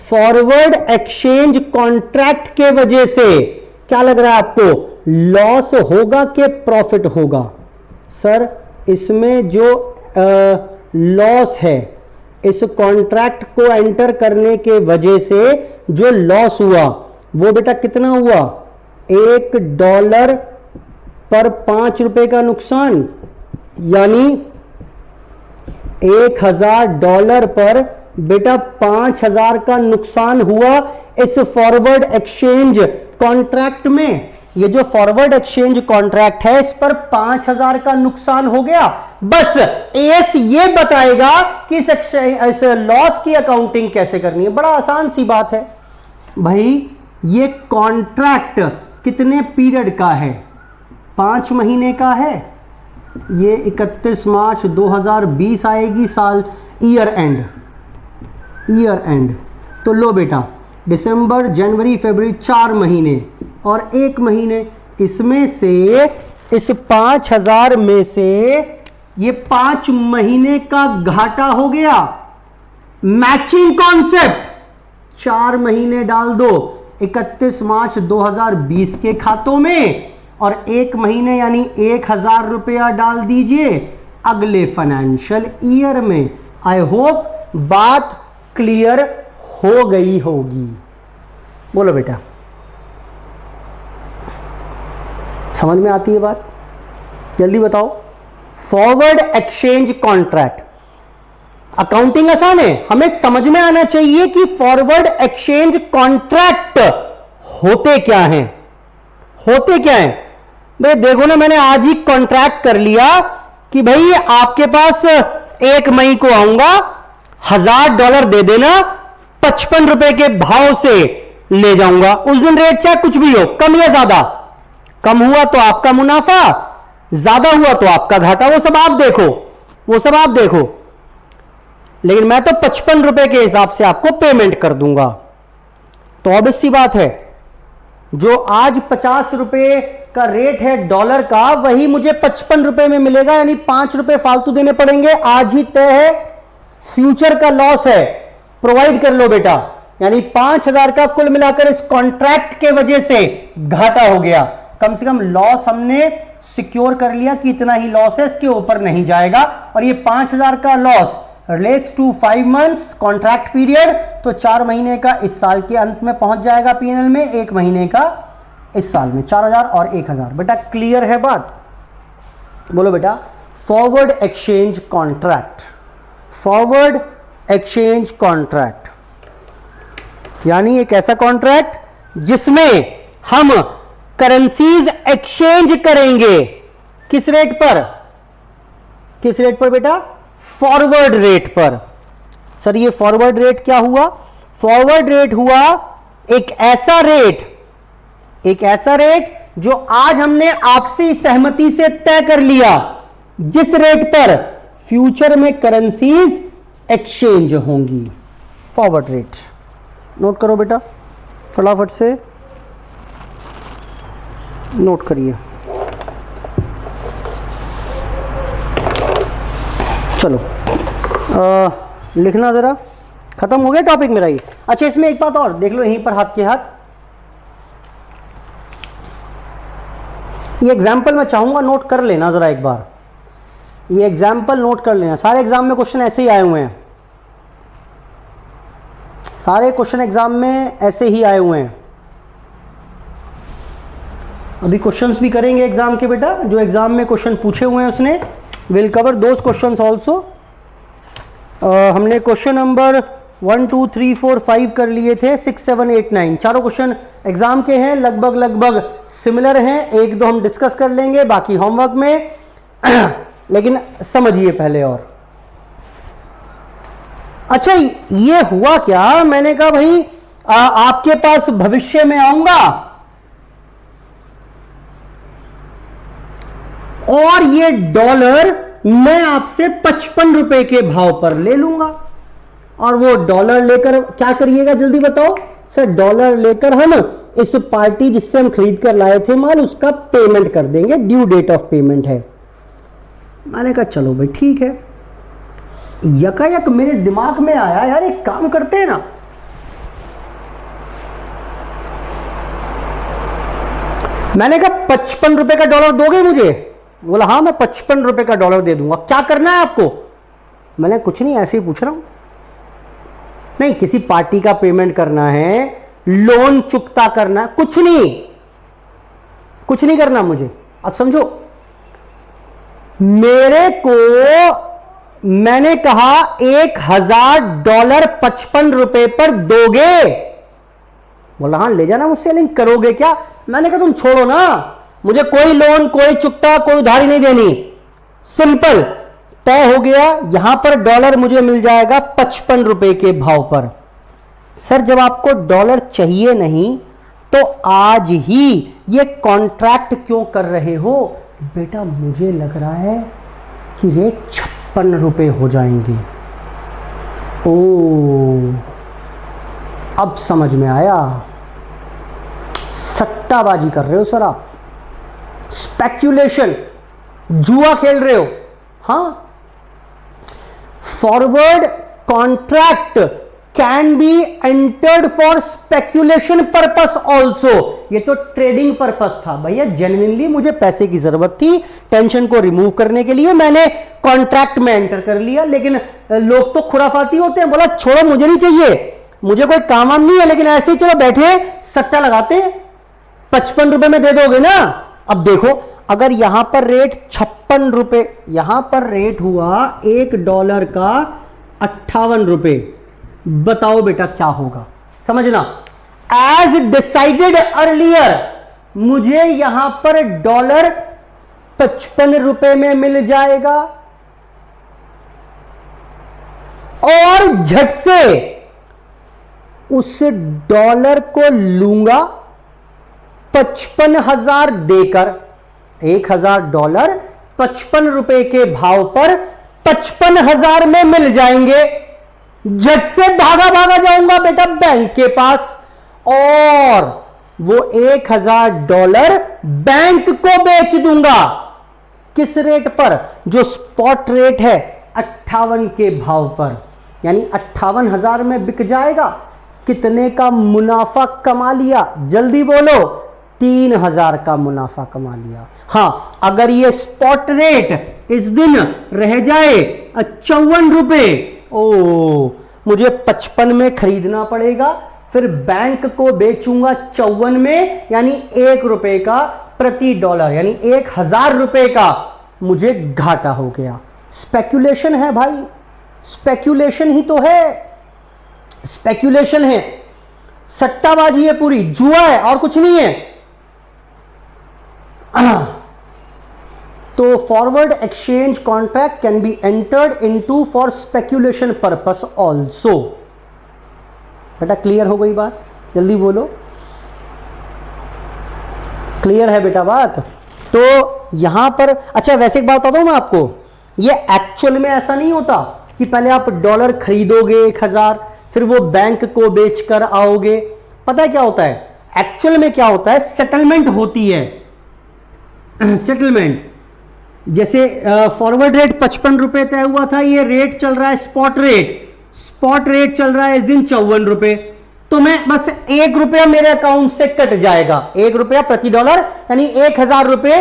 फॉरवर्ड एक्सचेंज कॉन्ट्रैक्ट के वजह से क्या लग रहा है आपको, लॉस होगा कि प्रॉफिट होगा? सर इसमें जो लॉस है, इस कॉन्ट्रैक्ट को एंटर करने के वजह से जो लॉस हुआ वो बेटा कितना हुआ? $1 पर ₹5 का नुकसान, यानी $1000 पर बेटा 5,000 का नुकसान हुआ इस फॉरवर्ड एक्सचेंज कॉन्ट्रैक्ट में। ये जो फॉरवर्ड एक्सचेंज कॉन्ट्रैक्ट है इस पर 5,000 का नुकसान हो गया। बस एएस ये बताएगा कि इस लॉस की अकाउंटिंग कैसे करनी है। बड़ा आसान सी बात है भाई। ये कॉन्ट्रैक्ट कितने पीरियड का है? 5 महीने का है। ये 31 मार्च 2020 आएगी साल, ईयर एंड। तो लो बेटा, दिसंबर, जनवरी, फरवरी 4 महीने और 1 महीने। इसमें से इस 5,000 में से ये 5 महीने का घाटा हो गया। मैचिंग कॉन्सेप्ट, 4 महीने डाल दो 31 मार्च 2020 के खातों में और 1 महीने यानी 1,000 रुपया डाल दीजिए अगले फाइनेंशियल ईयर में। आई होप बात क्लियर हो गई होगी। बोलो बेटा, समझ में आती है बात? जल्दी बताओ। फॉरवर्ड एक्सचेंज कॉन्ट्रैक्ट, अकाउंटिंग आसान है, हमें समझ में आना चाहिए कि फॉरवर्ड एक्सचेंज कॉन्ट्रैक्ट होते क्या हैं। होते क्या हैं भाई? देखो ना, मैंने आज ही कॉन्ट्रैक्ट कर लिया कि भाई आपके पास 1 मई को आऊंगा, $1,000 दे देना, 55 रुपए के भाव से ले जाऊंगा। उस दिन रेट चाहे कुछ भी हो, कम या ज्यादा, कम हुआ तो आपका मुनाफा, ज्यादा हुआ तो आपका घाटा, वो सब आप देखो। लेकिन मैं तो 55 रुपए के हिसाब से आपको पेमेंट कर दूंगा। तो ऑब्वियस सी बात है, जो आज 50 रुपए का रेट है डॉलर का, वही मुझे 55 रुपए में मिलेगा, यानी 5 रुपए फालतू देने पड़ेंगे। आज ही तय है, फ्यूचर का लॉस है, प्रोवाइड कर लो बेटा। यानी 5,000 का कुल मिलाकर इस कॉन्ट्रैक्ट के वजह से घाटा हो गया। कम से कम लॉस हमने सिक्योर कर लिया कि इतना ही लॉस है, इसके ऊपर नहीं जाएगा। और ये 5,000 का loss relates to 5 months contract period, तो 4 महीने का इस साल के अंत में पहुंच जाएगा पीएनएल में, 1 महीने का इस साल में। 4,000 और 1,000। बेटा क्लियर है बात? बोलो बेटा। Forward exchange contract, forward exchange contract यानी एक ऐसा कॉन्ट्रैक्ट जिसमें हम करेंसीज एक्सचेंज करेंगे। किस रेट पर? किस रेट पर बेटा? फॉरवर्ड रेट पर। सर ये फॉरवर्ड रेट क्या हुआ? फॉरवर्ड रेट हुआ एक ऐसा रेट जो आज हमने आपसी सहमति से तय कर लिया, जिस रेट पर फ्यूचर में करेंसीज एक्सचेंज होंगी। फॉरवर्ड रेट नोट करो बेटा, फटाफट से नोट करिए। चलो लिखना जरा। खत्म हो गया टॉपिक मेरा ये। अच्छा, इसमें एक बात और देख लो, यहीं पर हाथ के हाथ। ये एग्जाम्पल मैं चाहूंगा नोट कर लेना जरा एक बार। ये एग्जाम्पल नोट कर लेना। सारे एग्जाम में क्वेश्चन ऐसे ही आए हुए हैं, सारे क्वेश्चन एग्जाम में ऐसे ही आए हुए हैं। अभी क्वेश्चंस भी करेंगे एग्जाम के बेटा, जो एग्जाम में क्वेश्चन पूछे हुए हैं उसने। Will cover those questions also. हमने क्वेश्चन नंबर 1 2 3 4 5 कर लिए थे, 6 7 8 9 चारों क्वेश्चन एग्जाम के हैं, लगभग सिमिलर हैं। 1 2 हम डिस्कस कर लेंगे, बाकी होमवर्क में। लेकिन समझिए पहले। और अच्छा, ये हुआ क्या? मैंने कहा भाई आपके पास भविष्य में आऊंगा और ये डॉलर मैं आपसे 55 रुपए के भाव पर ले लूंगा। और वो डॉलर लेकर क्या करिएगा जल्दी बताओ? सर डॉलर लेकर हम इस पार्टी जिससे हम खरीद कर लाए थे माल, उसका पेमेंट कर देंगे, ड्यू डेट ऑफ पेमेंट है। मैंने कहा चलो भाई ठीक है। यकायक मेरे दिमाग में आया, यार एक काम करते हैं ना, मैंने कहा 55 रुपए का डॉलर दोगे मुझे? बोला हाँ मैं 55 रुपए का डॉलर दे दूंगा। क्या करना है आपको? मैंने कुछ नहीं, ऐसे ही पूछ रहा हूं। नहीं, किसी पार्टी का पेमेंट करना है, लोन चुकता करना, कुछ नहीं करना मुझे। अब समझो, मेरे को मैंने कहा $1000 $55 पर दोगे? बोला हाँ ले जाना मुझसे, लिंक करोगे क्या? मैंने कहा तुम छोड़ो ना, मुझे कोई लोन, कोई चुकता, कोई उधारी नहीं देनी। सिंपल, तय हो गया। यहां पर डॉलर मुझे मिल जाएगा $55 के भाव पर। सर जब आपको डॉलर चाहिए नहीं तो आज ही ये कॉन्ट्रैक्ट क्यों कर रहे हो? बेटा मुझे लग रहा है कि रेट ₹56 हो जाएंगे। ओ अब समझ में आया, सट्टाबाजी कर रहे हो सर आप, स्पेक्यूलेशन, जुआ खेल रहे हो। हाँ, forward contract can be entered for speculation purpose also. ये तो ट्रेडिंग पर्पस था भैया, जेन्युइनली मुझे पैसे की जरूरत थी, टेंशन को रिमूव करने के लिए मैंने कॉन्ट्रैक्ट में एंटर कर लिया। लेकिन लोग तो खुराफाती होते हैं, बोला छोड़ो मुझे नहीं चाहिए, मुझे कोई काम वाम नहीं है, लेकिन ऐसे ही चलो बैठे सट्टा लगाते हैं, ₹55 में दे दोगे ना। अब देखो अगर यहां पर रेट ₹56, यहां पर रेट हुआ $1 का ₹58, बताओ बेटा क्या होगा? समझना, एज डिसाइडेड अर्लियर मुझे यहां पर डॉलर ₹55 में मिल जाएगा और झट से उस डॉलर को लूंगा 55,000 देकर। $1,000 ₹55 के भाव पर 55,000 में मिल जाएंगे। झट से भागा भागा जाऊंगा बेटा बैंक के पास और वो $1,000 बैंक को बेच दूंगा। किस रेट पर? जो स्पॉट रेट है 58 के भाव पर, यानी 58,000 में बिक जाएगा। कितने का मुनाफा कमा लिया? जल्दी बोलो। 3,000 का मुनाफा कमा लिया। हां, अगर ये स्पॉट रेट इस दिन रह जाए ₹54, ओ मुझे 55 में खरीदना पड़ेगा, फिर बैंक को बेचूंगा 54 में, यानी ₹1 का प्रति डॉलर, यानी ₹1,000 का मुझे घाटा हो गया। स्पेक्यूलेशन है भाई, स्पेक्यूलेशन ही तो है, स्पेक्यूलेशन है, सट्टाबाजी है, पूरी जुआ है और कुछ नहीं है। तो forward exchange contract can be entered into for speculation purpose also. बेटा क्लियर हो गई बात? जल्दी बोलो, क्लियर है बेटा बात? तो यहां पर अच्छा वैसे एक बात बताता हूं मैं आपको, ये एक्चुअल में ऐसा नहीं होता कि पहले आप डॉलर खरीदोगे 1,000, फिर वो बैंक को बेचकर आओगे। पता है क्या होता है एक्चुअल में? क्या होता है, सेटलमेंट होती है। सेटलमेंट जैसे फॉरवर्ड रेट ₹55 तय हुआ था, ये रेट चल रहा है स्पॉट रेट चल रहा है इस दिन ₹54, तो मैं बस ₹1 मेरे अकाउंट से कट जाएगा। ₹1 प्रति डॉलर, यानी ₹1,000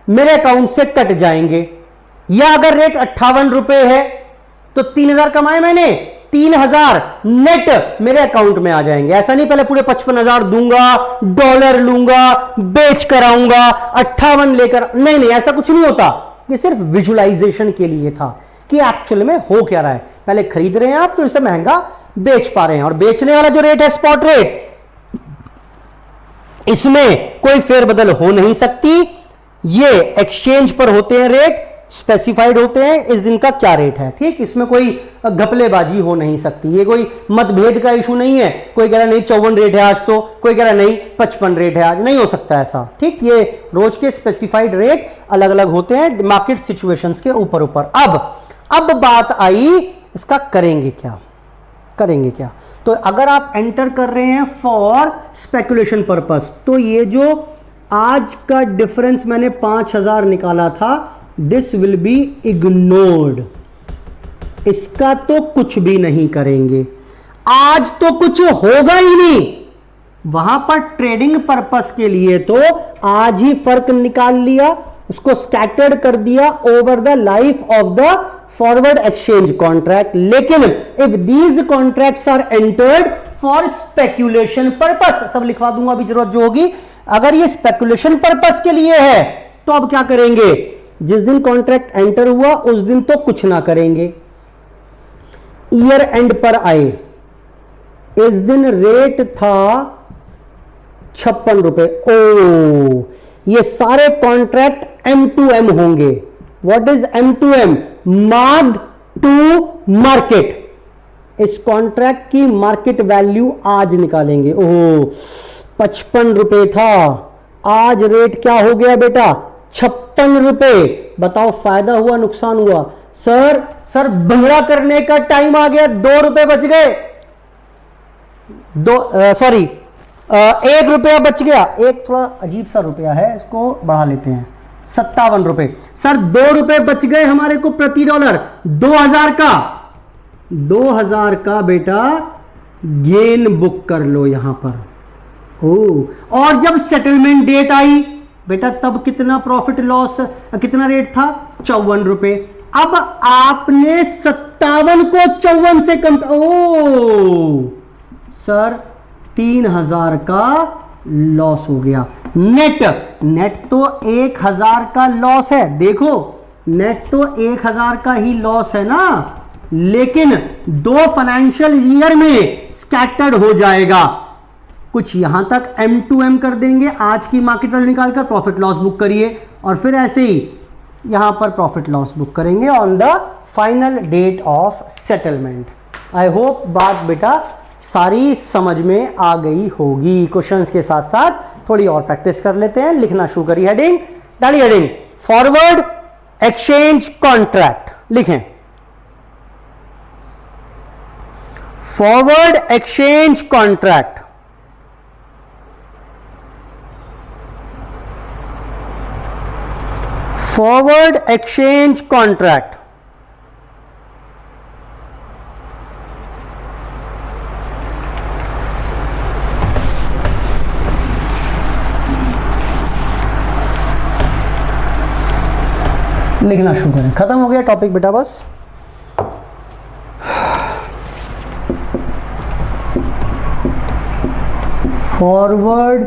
मेरे अकाउंट से कट जाएंगे। या अगर रेट ₹58 है तो 3,000 कमाए मैंने, 3,000 नेट मेरे अकाउंट में आ जाएंगे। ऐसा नहीं पहले पूरे 55,000 दूंगा, डॉलर लूंगा, बेच कर आऊंगा, 58 लेकर, नहीं, ऐसा कुछ नहीं होता। ये सिर्फ विजुअलाइजेशन के लिए था कि एक्चुअल में हो क्या रहा है। पहले खरीद रहे हैं आप, तो इससे महंगा बेच पा रहे हैं, और बेचने वाला जो रेट है स्पॉट रेट, इसमें कोई फेरबदल हो नहीं सकती। ये एक्सचेंज पर होते हैं रेट, स्पेसिफाइड होते हैं इस दिन का क्या रेट है, ठीक। इसमें कोई घपलेबाजी हो नहीं सकती, ये कोई मतभेद का इशू नहीं है। कोई कह रहा नहीं 54 रेट है आज, तो कोई कह रहा नहीं 55 रेट है आज, नहीं हो सकता ऐसा, ठीक। ये रोज के स्पेसिफाइड रेट अलग अलग होते हैं मार्केट सिचुएशंस के ऊपर ऊपर। अब बात आई इसका करेंगे क्या। तो अगर आप एंटर कर रहे हैं फॉर स्पेकुलेशन पर्पस, तो ये जो आज का डिफरेंस मैंने 5,000 निकाला था, दिस विल बी इग्नोर्ड। इसका तो कुछ भी नहीं करेंगे, आज तो कुछ होगा ही नहीं। वहां पर ट्रेडिंग पर्पस के लिए तो आज ही फर्क निकाल लिया, उसको स्कैटर्ड कर दिया over the life of the forward exchange contract. लेकिन if these contracts are entered for speculation purpose, सब लिखवा दूंगा अभी जरूरत जो होगी। अगर ये स्पेक्यूलेशन पर्पस के लिए है तो अब क्या करेंगे, जिस दिन कॉन्ट्रैक्ट एंटर हुआ उस दिन तो कुछ ना करेंगे, ईयर एंड पर आए, इस दिन रेट था 56 रुपए। ओ, ये सारे कॉन्ट्रैक्ट M2M होंगे। What is M2M? Marked to market. इस कॉन्ट्रैक्ट की मार्केट वैल्यू आज निकालेंगे। ओह, 55 रुपए था, आज रेट क्या हो गया बेटा? 56 रुपए। बताओ फायदा हुआ नुकसान हुआ? सर भंगड़ा करने का टाइम आ गया, 2 रुपए बच गए, 1 रुपया बच गया। एक थोड़ा अजीब सा रुपया है, इसको बढ़ा लेते हैं, 57 रुपए। सर 2 रुपए बच गए हमारे को प्रति डॉलर। 2000 का बेटा गेन बुक कर लो यहां पर। ओ, और जब सेटलमेंट डेट आई बेटा तब कितना प्रॉफिट लॉस, कितना रेट था? 54 रुपए। अब आपने 57 को 54 से कम, ओ सर 3000 का लॉस हो गया। नेट तो 1000 का लॉस है। देखो नेट तो 1000 का ही लॉस है ना, लेकिन 2 फाइनेंशियल ईयर में स्कैटर्ड हो जाएगा। कुछ यहां तक M2M कर देंगे, आज की मार्केट वैल्यू निकालकर प्रॉफिट लॉस बुक करिए, और फिर ऐसे ही यहां पर प्रॉफिट लॉस बुक करेंगे on the final date of settlement. I hope बात बेटा सारी समझ में आ गई होगी। क्वेश्चंस के साथ साथ थोड़ी और प्रैक्टिस कर लेते हैं। लिखना शुरू करिए, हेडिंग डालिए, हेडिंग फॉरवर्ड एक्सचेंज कॉन्ट्रैक्ट लिखें। Forward exchange contract, forward exchange contract लिखना शुरू करें। खत्म हो गया टॉपिक बेटा, बस forward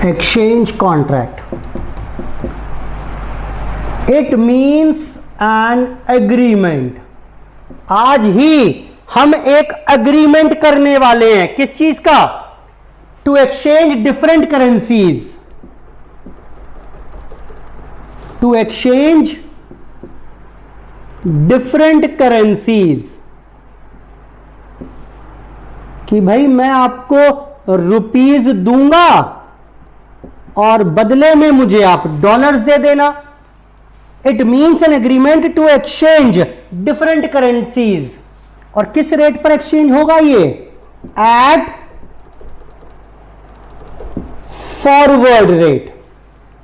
exchange contract, it means an agreement. आज ही हम एक एग्रीमेंट करने वाले हैं, किस चीज का? To exchange different currencies, to exchange different currencies, कि भाई मैं आपको रुपीज दूंगा और बदले में मुझे आप डॉलर्स दे देना। It means an agreement to exchange different currencies. और किस रेट पर एक्सचेंज होगा ये? At forward rate.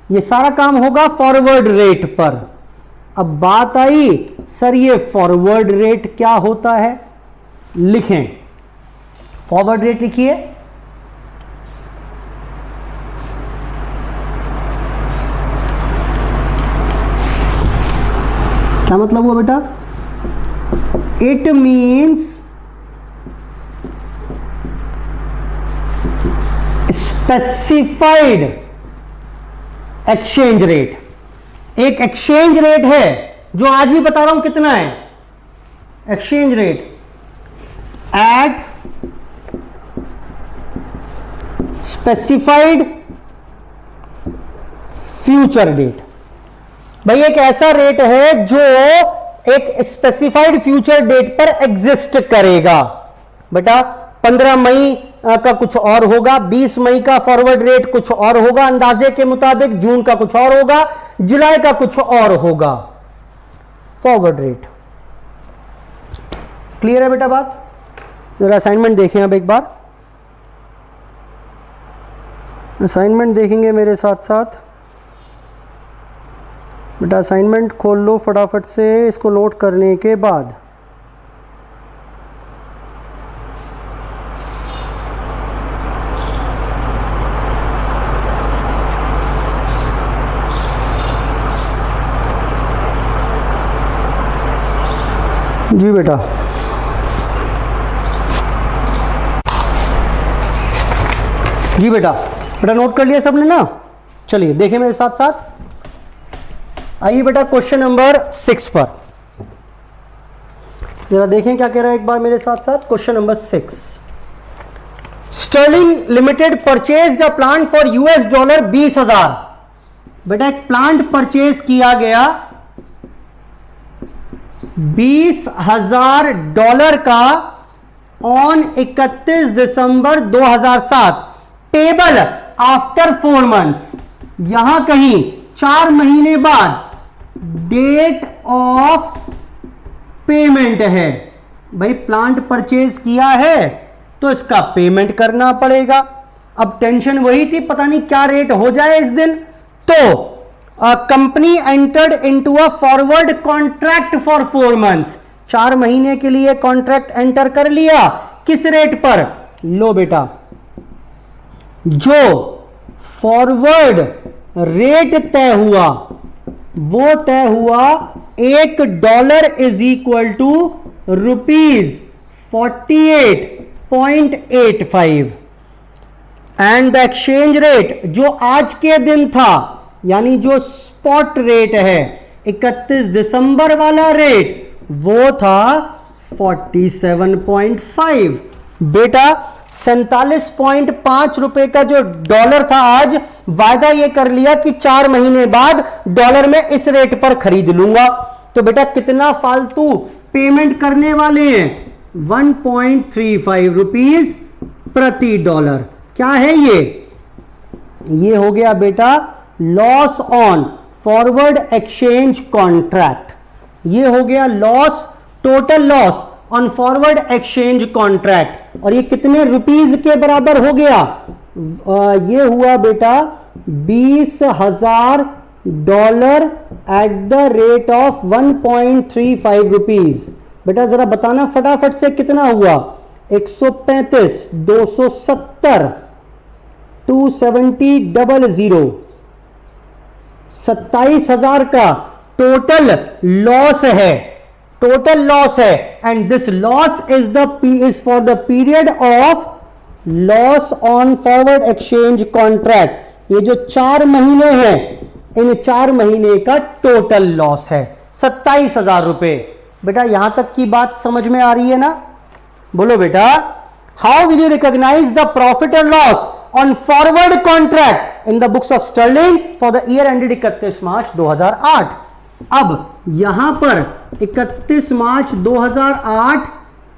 ये सारा काम होगा फॉरवर्ड रेट पर। अब बात आई सर ये फॉरवर्ड रेट क्या होता है? लिखें, फॉरवर्ड रेट लिखिए। क्या मतलब हुआ बेटा? It means specified exchange rate. एक एक्सचेंज रेट है जो आज ही बता रहा हूं कितना है। Exchange rate at specified future date. भाई एक ऐसा रेट है जो एक स्पेसिफाइड फ्यूचर डेट पर एग्जिस्ट करेगा। बेटा 15 मई का कुछ और होगा, 20 मई का फॉरवर्ड रेट कुछ और होगा अंदाजे के मुताबिक, जून का कुछ और होगा, जुलाई का कुछ और होगा। फॉरवर्ड रेट क्लियर है बेटा बात? जरा असाइनमेंट देखें अब एक बार, असाइनमेंट देखेंगे मेरे साथ साथ। बेटा असाइनमेंट खोल लो फटाफट से, इसको नोट करने के बाद जी बेटा। जी बेटा बेटा नोट कर लिया सबने ना? चलिए देखें मेरे साथ साथ, आइए बेटा क्वेश्चन नंबर 6 पर जरा देखें क्या कह रहा है एक बार मेरे साथ साथ। Question number 6, sterling limited purchase a plant for $20 20,000। बेटा एक प्लांट परचेज किया गया $20,000 का on 31 December 2007, payable after 4 months. यहां कहीं 4 महीने बाद डेट ऑफ पेमेंट है। भाई प्लांट परचेज किया है तो इसका पेमेंट करना पड़ेगा। अब टेंशन वही थी, पता नहीं क्या रेट हो जाए इस दिन। तो company entered into a forward contract for 4 months. 4 महीने के लिए कॉन्ट्रैक्ट एंटर कर लिया। किस रेट पर? लो बेटा, जो फॉरवर्ड रेट तय हुआ वो तय हुआ $1 is equal to ₹48.85 and the exchange rate जो आज के दिन था, यानी जो स्पॉट रेट है 31 दिसंबर वाला रेट, वो था 47.5। बेटा 47.5 रुपए का जो डॉलर था, आज वायदा ये कर लिया कि 4 महीने बाद डॉलर में इस रेट पर खरीद लूंगा। तो बेटा कितना फालतू पेमेंट करने वाले हैं? 1.35 रुपीज प्रति डॉलर। क्या है ये? ये हो गया बेटा loss on forward exchange contract. ये हो गया loss, total loss on forward exchange contract. और ये कितने रुपीज के बराबर हो गया? ये हुआ बेटा $20,000 at the rate of 1.35 rupees. बेटा जरा बताना फटाफट से कितना हुआ? 135, 270, 270, 00, 27,000 का टोटल लॉस है। टोटल लॉस है and this loss is for the period of loss on forward exchange contract. ये जो 4 महीने हैं, इन 4 महीने का टोटल लॉस है 27,000 रुपए। बेटा यहां तक की बात समझ में आ रही है ना? बोलो बेटा, how will you recognise the profit और loss on forward contract in the books of sterling for the year ended 31 March 2008। अब यहां पर 31 March 2008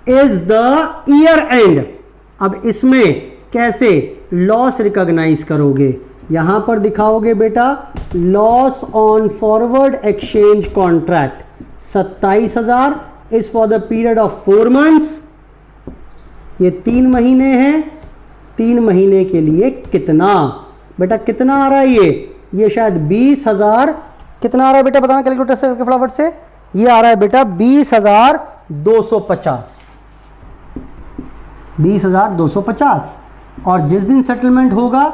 is the year end. अब इसमें कैसे लॉस रिकॉग्नाइज करोगे? यहां पर दिखाओगे बेटा loss on forward exchange contract 27,000 is for the period of 4 months. ये 3 महीने हैं। 3 महीने के लिए कितना? बेटा कितना आ रहा है ये शायद 20,000। कितना आ रहा है बेटा बताना कैलकुलेटर से फटाफट से। ये आ रहा है बेटा 20,250। 20,250। और जिस दिन सेटलमेंट होगा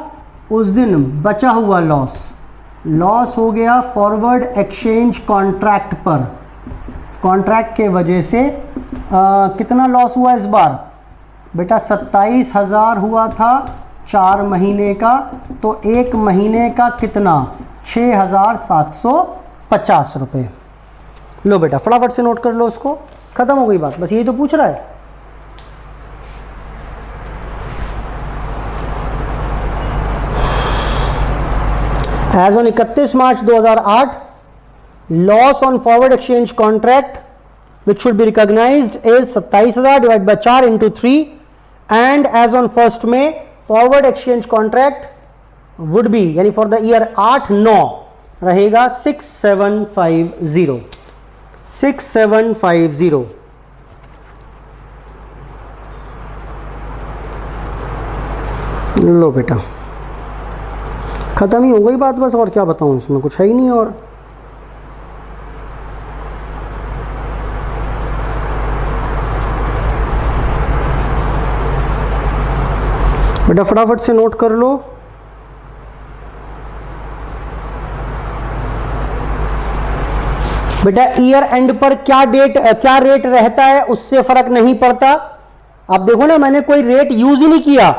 उस दिन बचा हुआ लॉस हो गया फॉरवर्ड एक्सचेंज कॉन्ट्रैक्ट पर। कॉन्ट्रैक्ट के वजह से कितना लॉस हुआ इस बार? बेटा 27,000 हुआ था 4 महीने का, तो 1 महीने का कितना? 6,750 रुपये। लो बेटा फटाफट से नोट कर लो उसको, खत्म हो गई बात। बस यही तो पूछ रहा है। As on 31 March 2008, loss on forward exchange contract which should be recognized is 27,000 divided by 4 into 3, and as on 1st May forward exchange contract would be, यानी for the year 8-9 रहेगा 6750। 6750। लो बेटा खत्म ही हो गई बात, बस और क्या बताऊं, इसमें कुछ है ही नहीं। और बेटा फटाफट से नोट कर लो। बेटा ईयर एंड पर क्या रेट रहता है उससे फर्क नहीं पड़ता। आप देखो ना, मैंने कोई रेट यूज ही नहीं किया,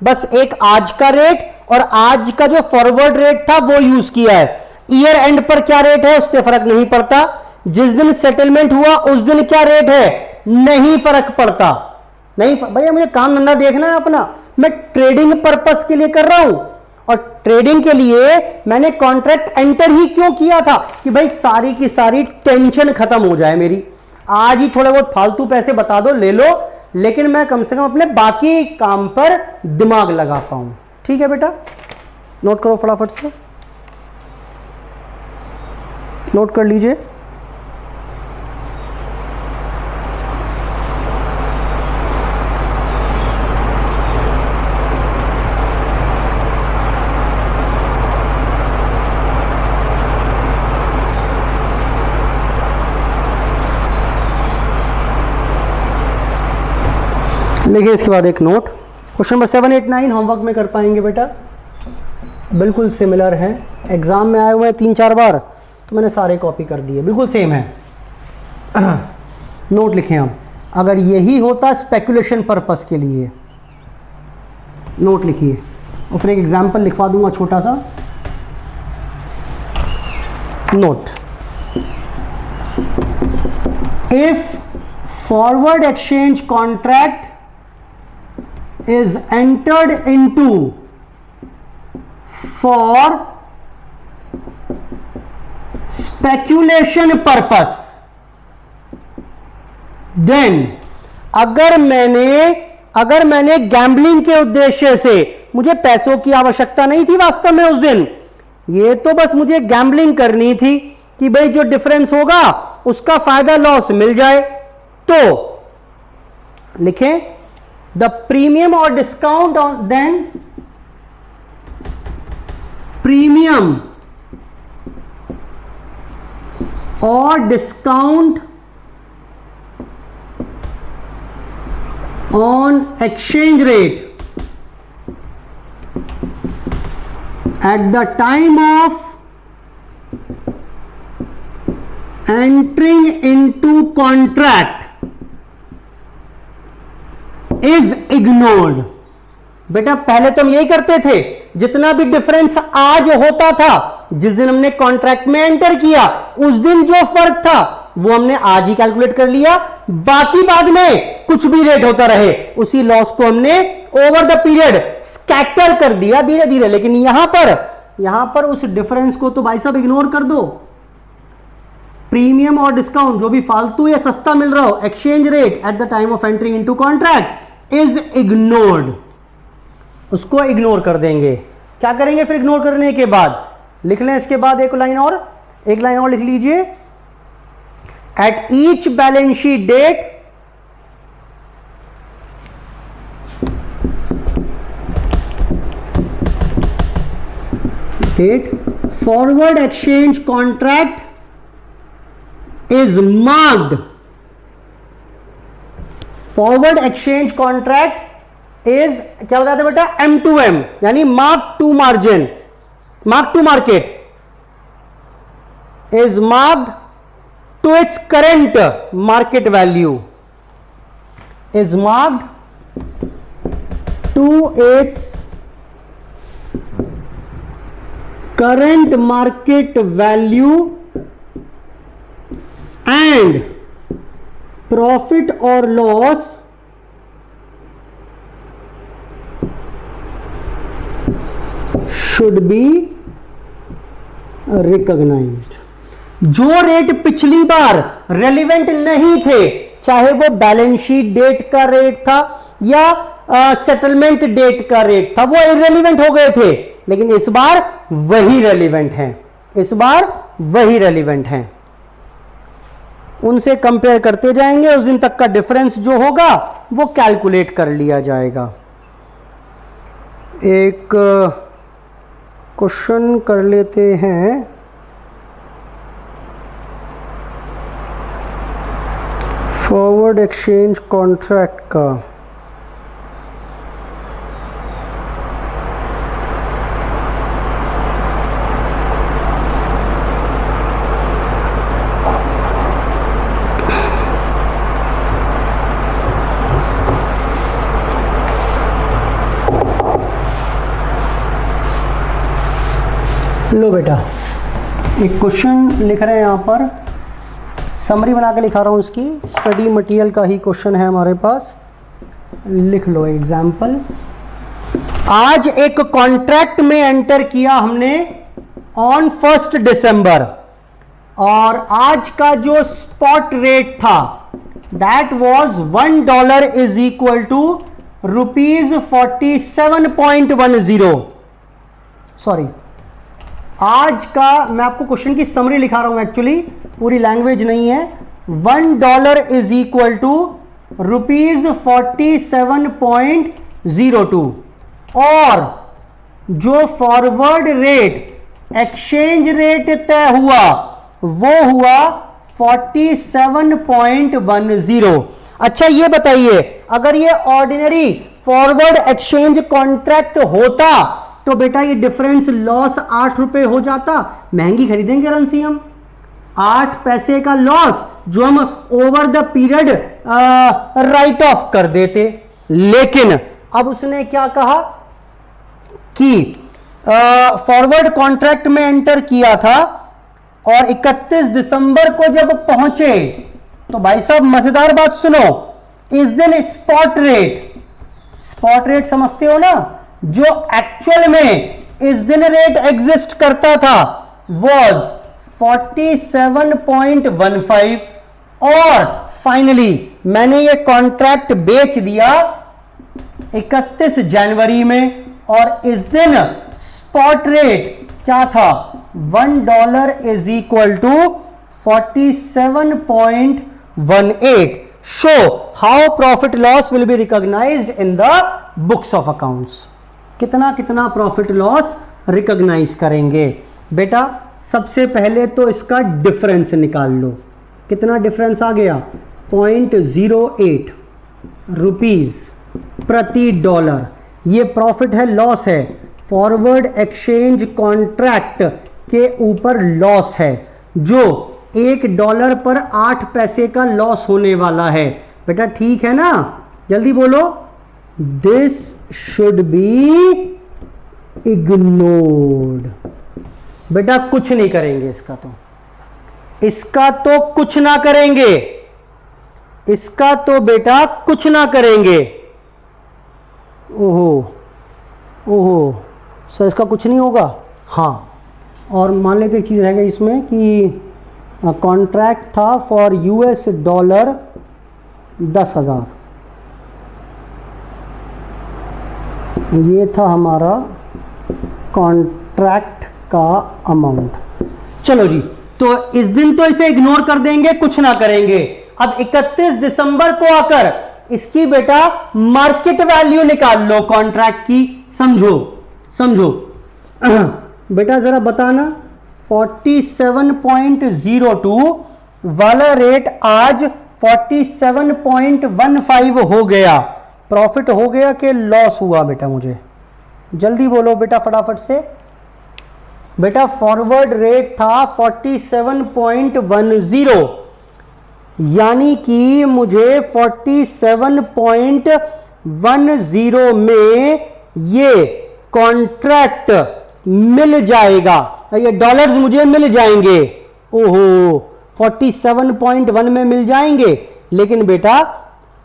बस एक आज का रेट और आज का जो फॉरवर्ड रेट था वो यूज किया है। ईयर एंड पर क्या रेट है उससे फर्क नहीं पड़ता, जिस दिन सेटलमेंट हुआ उस दिन क्या रेट है नहीं फर्क पड़ता। नहीं भैया मुझे काम धंधा देखना है अपना, मैं ट्रेडिंग पर्पस के लिए कर रहा हूं, और ट्रेडिंग के लिए मैंने कॉन्ट्रैक्ट एंटर ही क्यों किया था कि भाई सारी की सारी टेंशन खत्म हो जाए मेरी। आज ही थोड़े बहुत फालतू पैसे बता दो ले लो, लेकिन मैं कम से कम अपने बाकी काम पर दिमाग लगा पाऊं। ठीक है बेटा, नोट करो फटाफट से, नोट कर लीजिए। लिखिए इसके बाद एक नोट, क्वेश्चन नंबर 7, 8, 9 होमवर्क में कर पाएंगे बेटा, बिल्कुल सिमिलर है, एग्जाम में आए हुए हैं 3-4 बार, तो मैंने सारे कॉपी कर दिए, बिल्कुल सेम है। नोट लिखें हम, अगर यही होता स्पेकुलेशन पर्पस के लिए, नोट लिखिए और फिर एक एग्जाम्पल लिखवा दूंगा छोटा सा। Note, if forward exchange contract is entered into for speculation purpose, then अगर मैंने गैम्बलिंग के उद्देश्य से, मुझे पैसों की आवश्यकता नहीं थी वास्तव में उस दिन, ये तो बस मुझे गैम्बलिंग करनी थी कि भाई जो डिफरेंस होगा उसका फायदा लॉस मिल जाए, तो लिखें the premium or discount on then premium or discount on exchange rate at the time of entering into contract is ignored. बेटा पहले तो हम यही करते थे, जितना भी डिफरेंस आज होता था, जिस दिन हमने कॉन्ट्रैक्ट में एंटर किया उस दिन जो फर्क था वो हमने आज ही कैलकुलेट कर लिया, बाकी बाद में कुछ भी रेट होता रहे उसी लॉस को हमने ओवर द पीरियड स्कैटर कर दिया धीरे धीरे। लेकिन यहां पर उस डिफरेंस को तो भाई साहब इग्नोर कर दो। प्रीमियम और डिस्काउंट जो भी फालतू या सस्ता मिल रहा हो, exchange rate at the time of entering into contract is ignored, उसको इग्नोर कर देंगे। क्या करेंगे फिर इग्नोर करने के बाद? लिख लें इसके बाद एक लाइन और लिख लीजिए, at each balance sheet date forward exchange contract is marked, forward exchange contract is क्या बताते हैं बेटा, M2M यानी mark to margin, mark to market is marked to its current market value, is marked to its current market value and profit और लॉस शुड बी रिकॉग्नाइज्ड। जो रेट पिछली बार रेलिवेंट नहीं थे, चाहे वो बैलेंस शीट डेट का रेट था या सेटलमेंट डेट का रेट था, वो इररिलेवेंट हो गए थे, लेकिन इस बार वही रेलिवेंट हैं, इस बार वही रेलिवेंट हैं। उनसे कंपेयर करते जाएंगे, उस दिन तक का डिफरेंस जो होगा वो कैलकुलेट कर लिया जाएगा। एक क्वेश्चन कर लेते हैं, फॉरवर्ड एक्सचेंज कॉन्ट्रैक्ट का। लो बेटा, एक क्वेश्चन लिख रहे हैं यहाँ पर, समरी बना के लिखा रहा हूँ उसकी, स्टडी मटेरियल का ही क्वेश्चन है हमारे पास, लिख लो एग्जाम्पल। आज एक कॉन्ट्रैक्ट में एंटर किया हमने ऑन 1 दिसंबर, और आज का जो स्पॉट रेट था that was $1 is equal to ₹47.10। Sorry, आज का मैं आपको क्वेश्चन की समरी लिखा रहा हूं, एक्चुअली पूरी लैंग्वेज नहीं है। $1 इज इक्वल टू ₹47.02, और जो फॉरवर्ड रेट एक्सचेंज रेट तय हुआ वो हुआ 47.10। अच्छा ये बताइए, अगर ये ऑर्डिनरी फॉरवर्ड एक्सचेंज कॉन्ट्रैक्ट होता तो बेटा ये डिफरेंस लॉस 8 रुपए हो जाता, महंगी खरीदेंगे करेंसी हम, 8 पैसे का लॉस जो हम over the period right of कर देते। लेकिन अब उसने क्या कहा कि फॉरवर्ड कॉन्ट्रैक्ट में एंटर किया था, और 31 दिसंबर को जब पहुंचे तो भाई साहब मजेदार बात सुनो, इस दिन स्पॉट रेट समझते हो ना, जो एक्चुअल में इस दिन रेट एग्जिस्ट करता था वाज 47.15, और फाइनली मैंने ये कॉन्ट्रैक्ट बेच दिया 31 जनवरी में, और इस दिन स्पॉट रेट क्या था, $1 is equal to 47.18। Show how profit loss will be recognised in the books of accounts. कितना कितना प्रॉफिट लॉस रिकॉग्नाइज करेंगे बेटा? सबसे पहले तो इसका डिफरेंस निकाल लो, कितना डिफरेंस आ गया, 0.08 रुपीज प्रति डॉलर। ये प्रॉफिट है, लॉस है, फॉरवर्ड एक्सचेंज कॉन्ट्रैक्ट के ऊपर लॉस है, जो $1 पर 8 पैसे का लॉस होने वाला है। बेटा ठीक है ना, जल्दी बोलो, दिस शुड बी इग्नोर्ड। बेटा कुछ नहीं करेंगे इसका तो कुछ ना करेंगे, इसका तो बेटा कुछ ना करेंगे। ओहो सर, इसका कुछ नहीं होगा। हाँ, और मान लेते एक चीज़ रहेगा इसमें कि कॉन्ट्रैक्ट था फॉर US डॉलर 10,000, ये था हमारा कॉन्ट्रैक्ट का अमाउंट। चलो जी, तो इस दिन तो इसे इग्नोर कर देंगे, कुछ ना करेंगे। अब 31 दिसंबर को आकर इसकी बेटा मार्केट वैल्यू निकाल लो कॉन्ट्रैक्ट की। समझो बेटा जरा बताना, 47.02 वाला रेट आज 47.15 हो गया, प्रॉफिट हो गया कि लॉस हुआ बेटा? मुझे जल्दी बोलो बेटा फटाफट से। बेटा फॉरवर्ड रेट था 47.10, यानी कि मुझे 47.10 में ये कॉन्ट्रैक्ट मिल जाएगा, ये डॉलर्स मुझे मिल जाएंगे। ओहो, 47.1 में मिल जाएंगे। लेकिन बेटा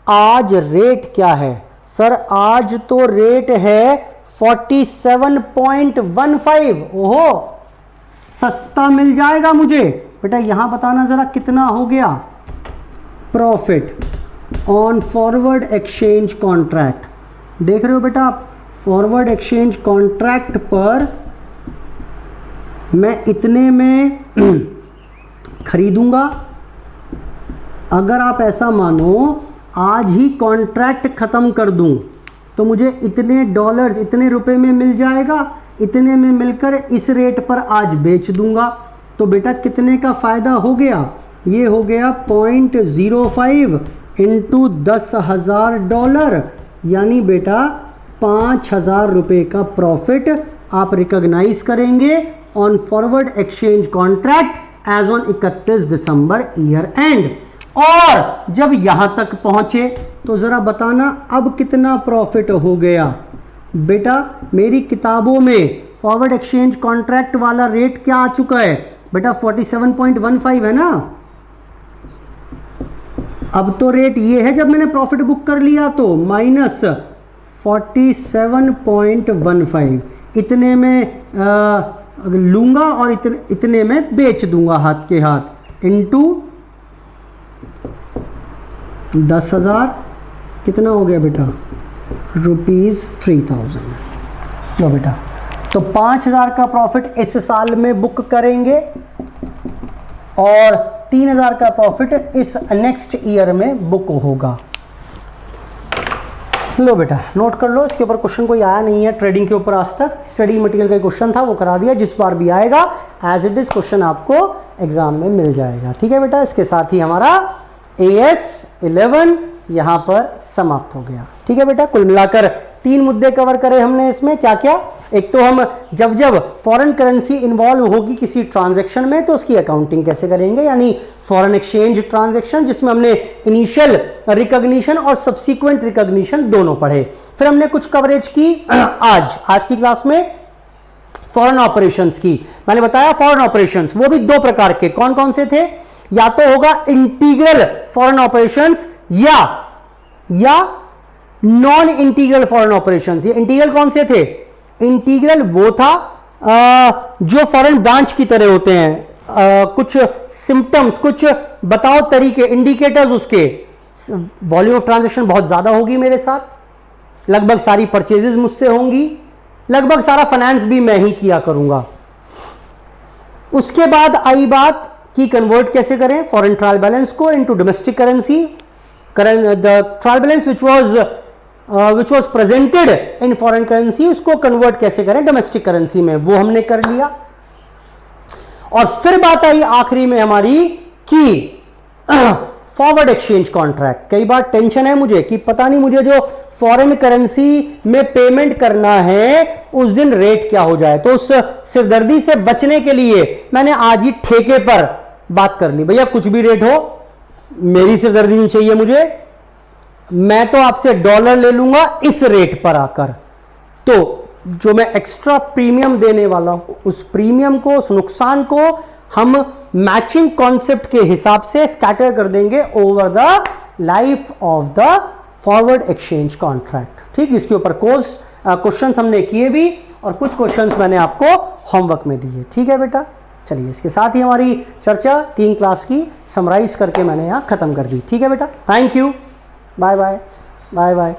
आज रेट क्या है सर? आज तो रेट है 47.15। ओहो, सस्ता मिल जाएगा मुझे। बेटा यहां बताना जरा कितना हो गया profit on forward exchange contract. देख रहे हो बेटा आप, फॉरवर्ड एक्सचेंज कॉन्ट्रैक्ट पर मैं इतने में खरीदूंगा। अगर आप ऐसा मानो आज ही कॉन्ट्रैक्ट खत्म कर दूं तो मुझे इतने डॉलर्स, इतने रुपए में मिल जाएगा, इतने में मिलकर इस रेट पर आज बेच दूंगा। तो बेटा कितने का फायदा हो गया? ये हो गया 0.05 इंटू $10,000, यानी बेटा 5,000 रुपये का प्रॉफिट आप रिकॉग्नाइज करेंगे on forward exchange contract as on 31 दिसंबर ईयर एंड। और जब यहां तक पहुंचे तो जरा बताना अब कितना प्रॉफिट हो गया? बेटा मेरी किताबों में फॉरवर्ड एक्सचेंज कॉन्ट्रैक्ट वाला रेट क्या आ चुका है बेटा 47.15 है ना। अब तो रेट ये है जब मैंने प्रॉफिट बुक कर लिया तो माइनस 47.15 इतने में लूंगा और इतने में बेच दूंगा हाथ के हाथ इनटू 10,000 कितना हो गया बेटा ₹3000। लो बेटा तो 5,000 का प्रॉफिट इस साल में बुक करेंगे और 3,000 का प्रॉफिट इस नेक्स्ट ईयर में बुक होगा। लो बेटा नोट कर लो, इसके ऊपर क्वेश्चन कोई आया नहीं है ट्रेडिंग के ऊपर आज तक। स्टडी मटेरियल का क्वेश्चन था वो करा दिया, जिस बार भी आएगा एज इट इज क्वेश्चन आपको एग्जाम में मिल जाएगा। ठीक है बेटा, इसके साथ ही हमारा AS11 यहां पर समाप्त हो गया। ठीक है बेटा, कुल मिलाकर 3 मुद्दे कवर करे हमने इसमें। क्या क्या? एक तो हम जब फॉरेन करेंसी इन्वॉल्व होगी किसी ट्रांजैक्शन में तो उसकी अकाउंटिंग कैसे करेंगे, यानी फॉरेन एक्सचेंज ट्रांजैक्शन जिसमें हमने इनिशियल रिकॉग्निशन और सब्सिक्वेंट रिकॉग्निशन दोनों पढ़े। फिर हमने कुछ कवरेज की आज की क्लास में फॉरेन ऑपरेशंस की। मैंने बताया फॉरेन ऑपरेशंस वो भी 2 प्रकार के, कौन कौन से थे? या तो होगा इंटीग्रल फॉरेन ऑपरेशंस या नॉन इंटीग्रल फॉरेन ऑपरेशंस। ये इंटीग्रल कौन से थे? इंटीग्रल वो था जो फॉरेन ब्रांच की तरह होते हैं, कुछ सिम्टम्स, कुछ बताओ तरीके, इंडिकेटर्स उसके। वॉल्यूम ऑफ ट्रांजैक्शन बहुत ज्यादा होगी मेरे साथ, लगभग सारी परचेजेस मुझसे होंगी, लगभग सारा फाइनेंस भी मैं ही किया करूंगा। उसके बाद आई बात कि कन्वर्ट कैसे करें फॉरेन ट्रायल बैलेंस को into domestic currency. The trial balance which was presented in foreign currency उसको कन्वर्ट कैसे करें डोमेस्टिक करेंसी में, वो हमने कर लिया। और फिर बात आई आखिरी में हमारी कि फॉरवर्ड एक्सचेंज कॉन्ट्रैक्ट। कई बार टेंशन है मुझे कि पता नहीं मुझे जो फॉरेन करेंसी में पेमेंट करना है उस दिन रेट क्या हो जाए, तो उस सिरदर्दी से बचने के लिए मैंने आज ही ठेके पर बात कर ली, भैया कुछ भी रेट हो मेरी सिरदर्दी नहीं चाहिए मुझे, मैं तो आपसे डॉलर ले लूंगा इस रेट पर आकर। तो जो मैं एक्स्ट्रा प्रीमियम देने वाला हूं उस प्रीमियम को, उस नुकसान को हम मैचिंग कॉन्सेप्ट के हिसाब से स्कैटर कर देंगे over the life of the forward exchange contract. ठीक, इसके ऊपर क्वेश्चंस हमने किए भी और कुछ क्वेश्चंस मैंने आपको होमवर्क में दिए। ठीक है बेटा, चलिए इसके साथ ही हमारी चर्चा 3 क्लास की समराइज करके मैंने यहां खत्म कर दी। ठीक है बेटा, thank you, bye bye bye bye.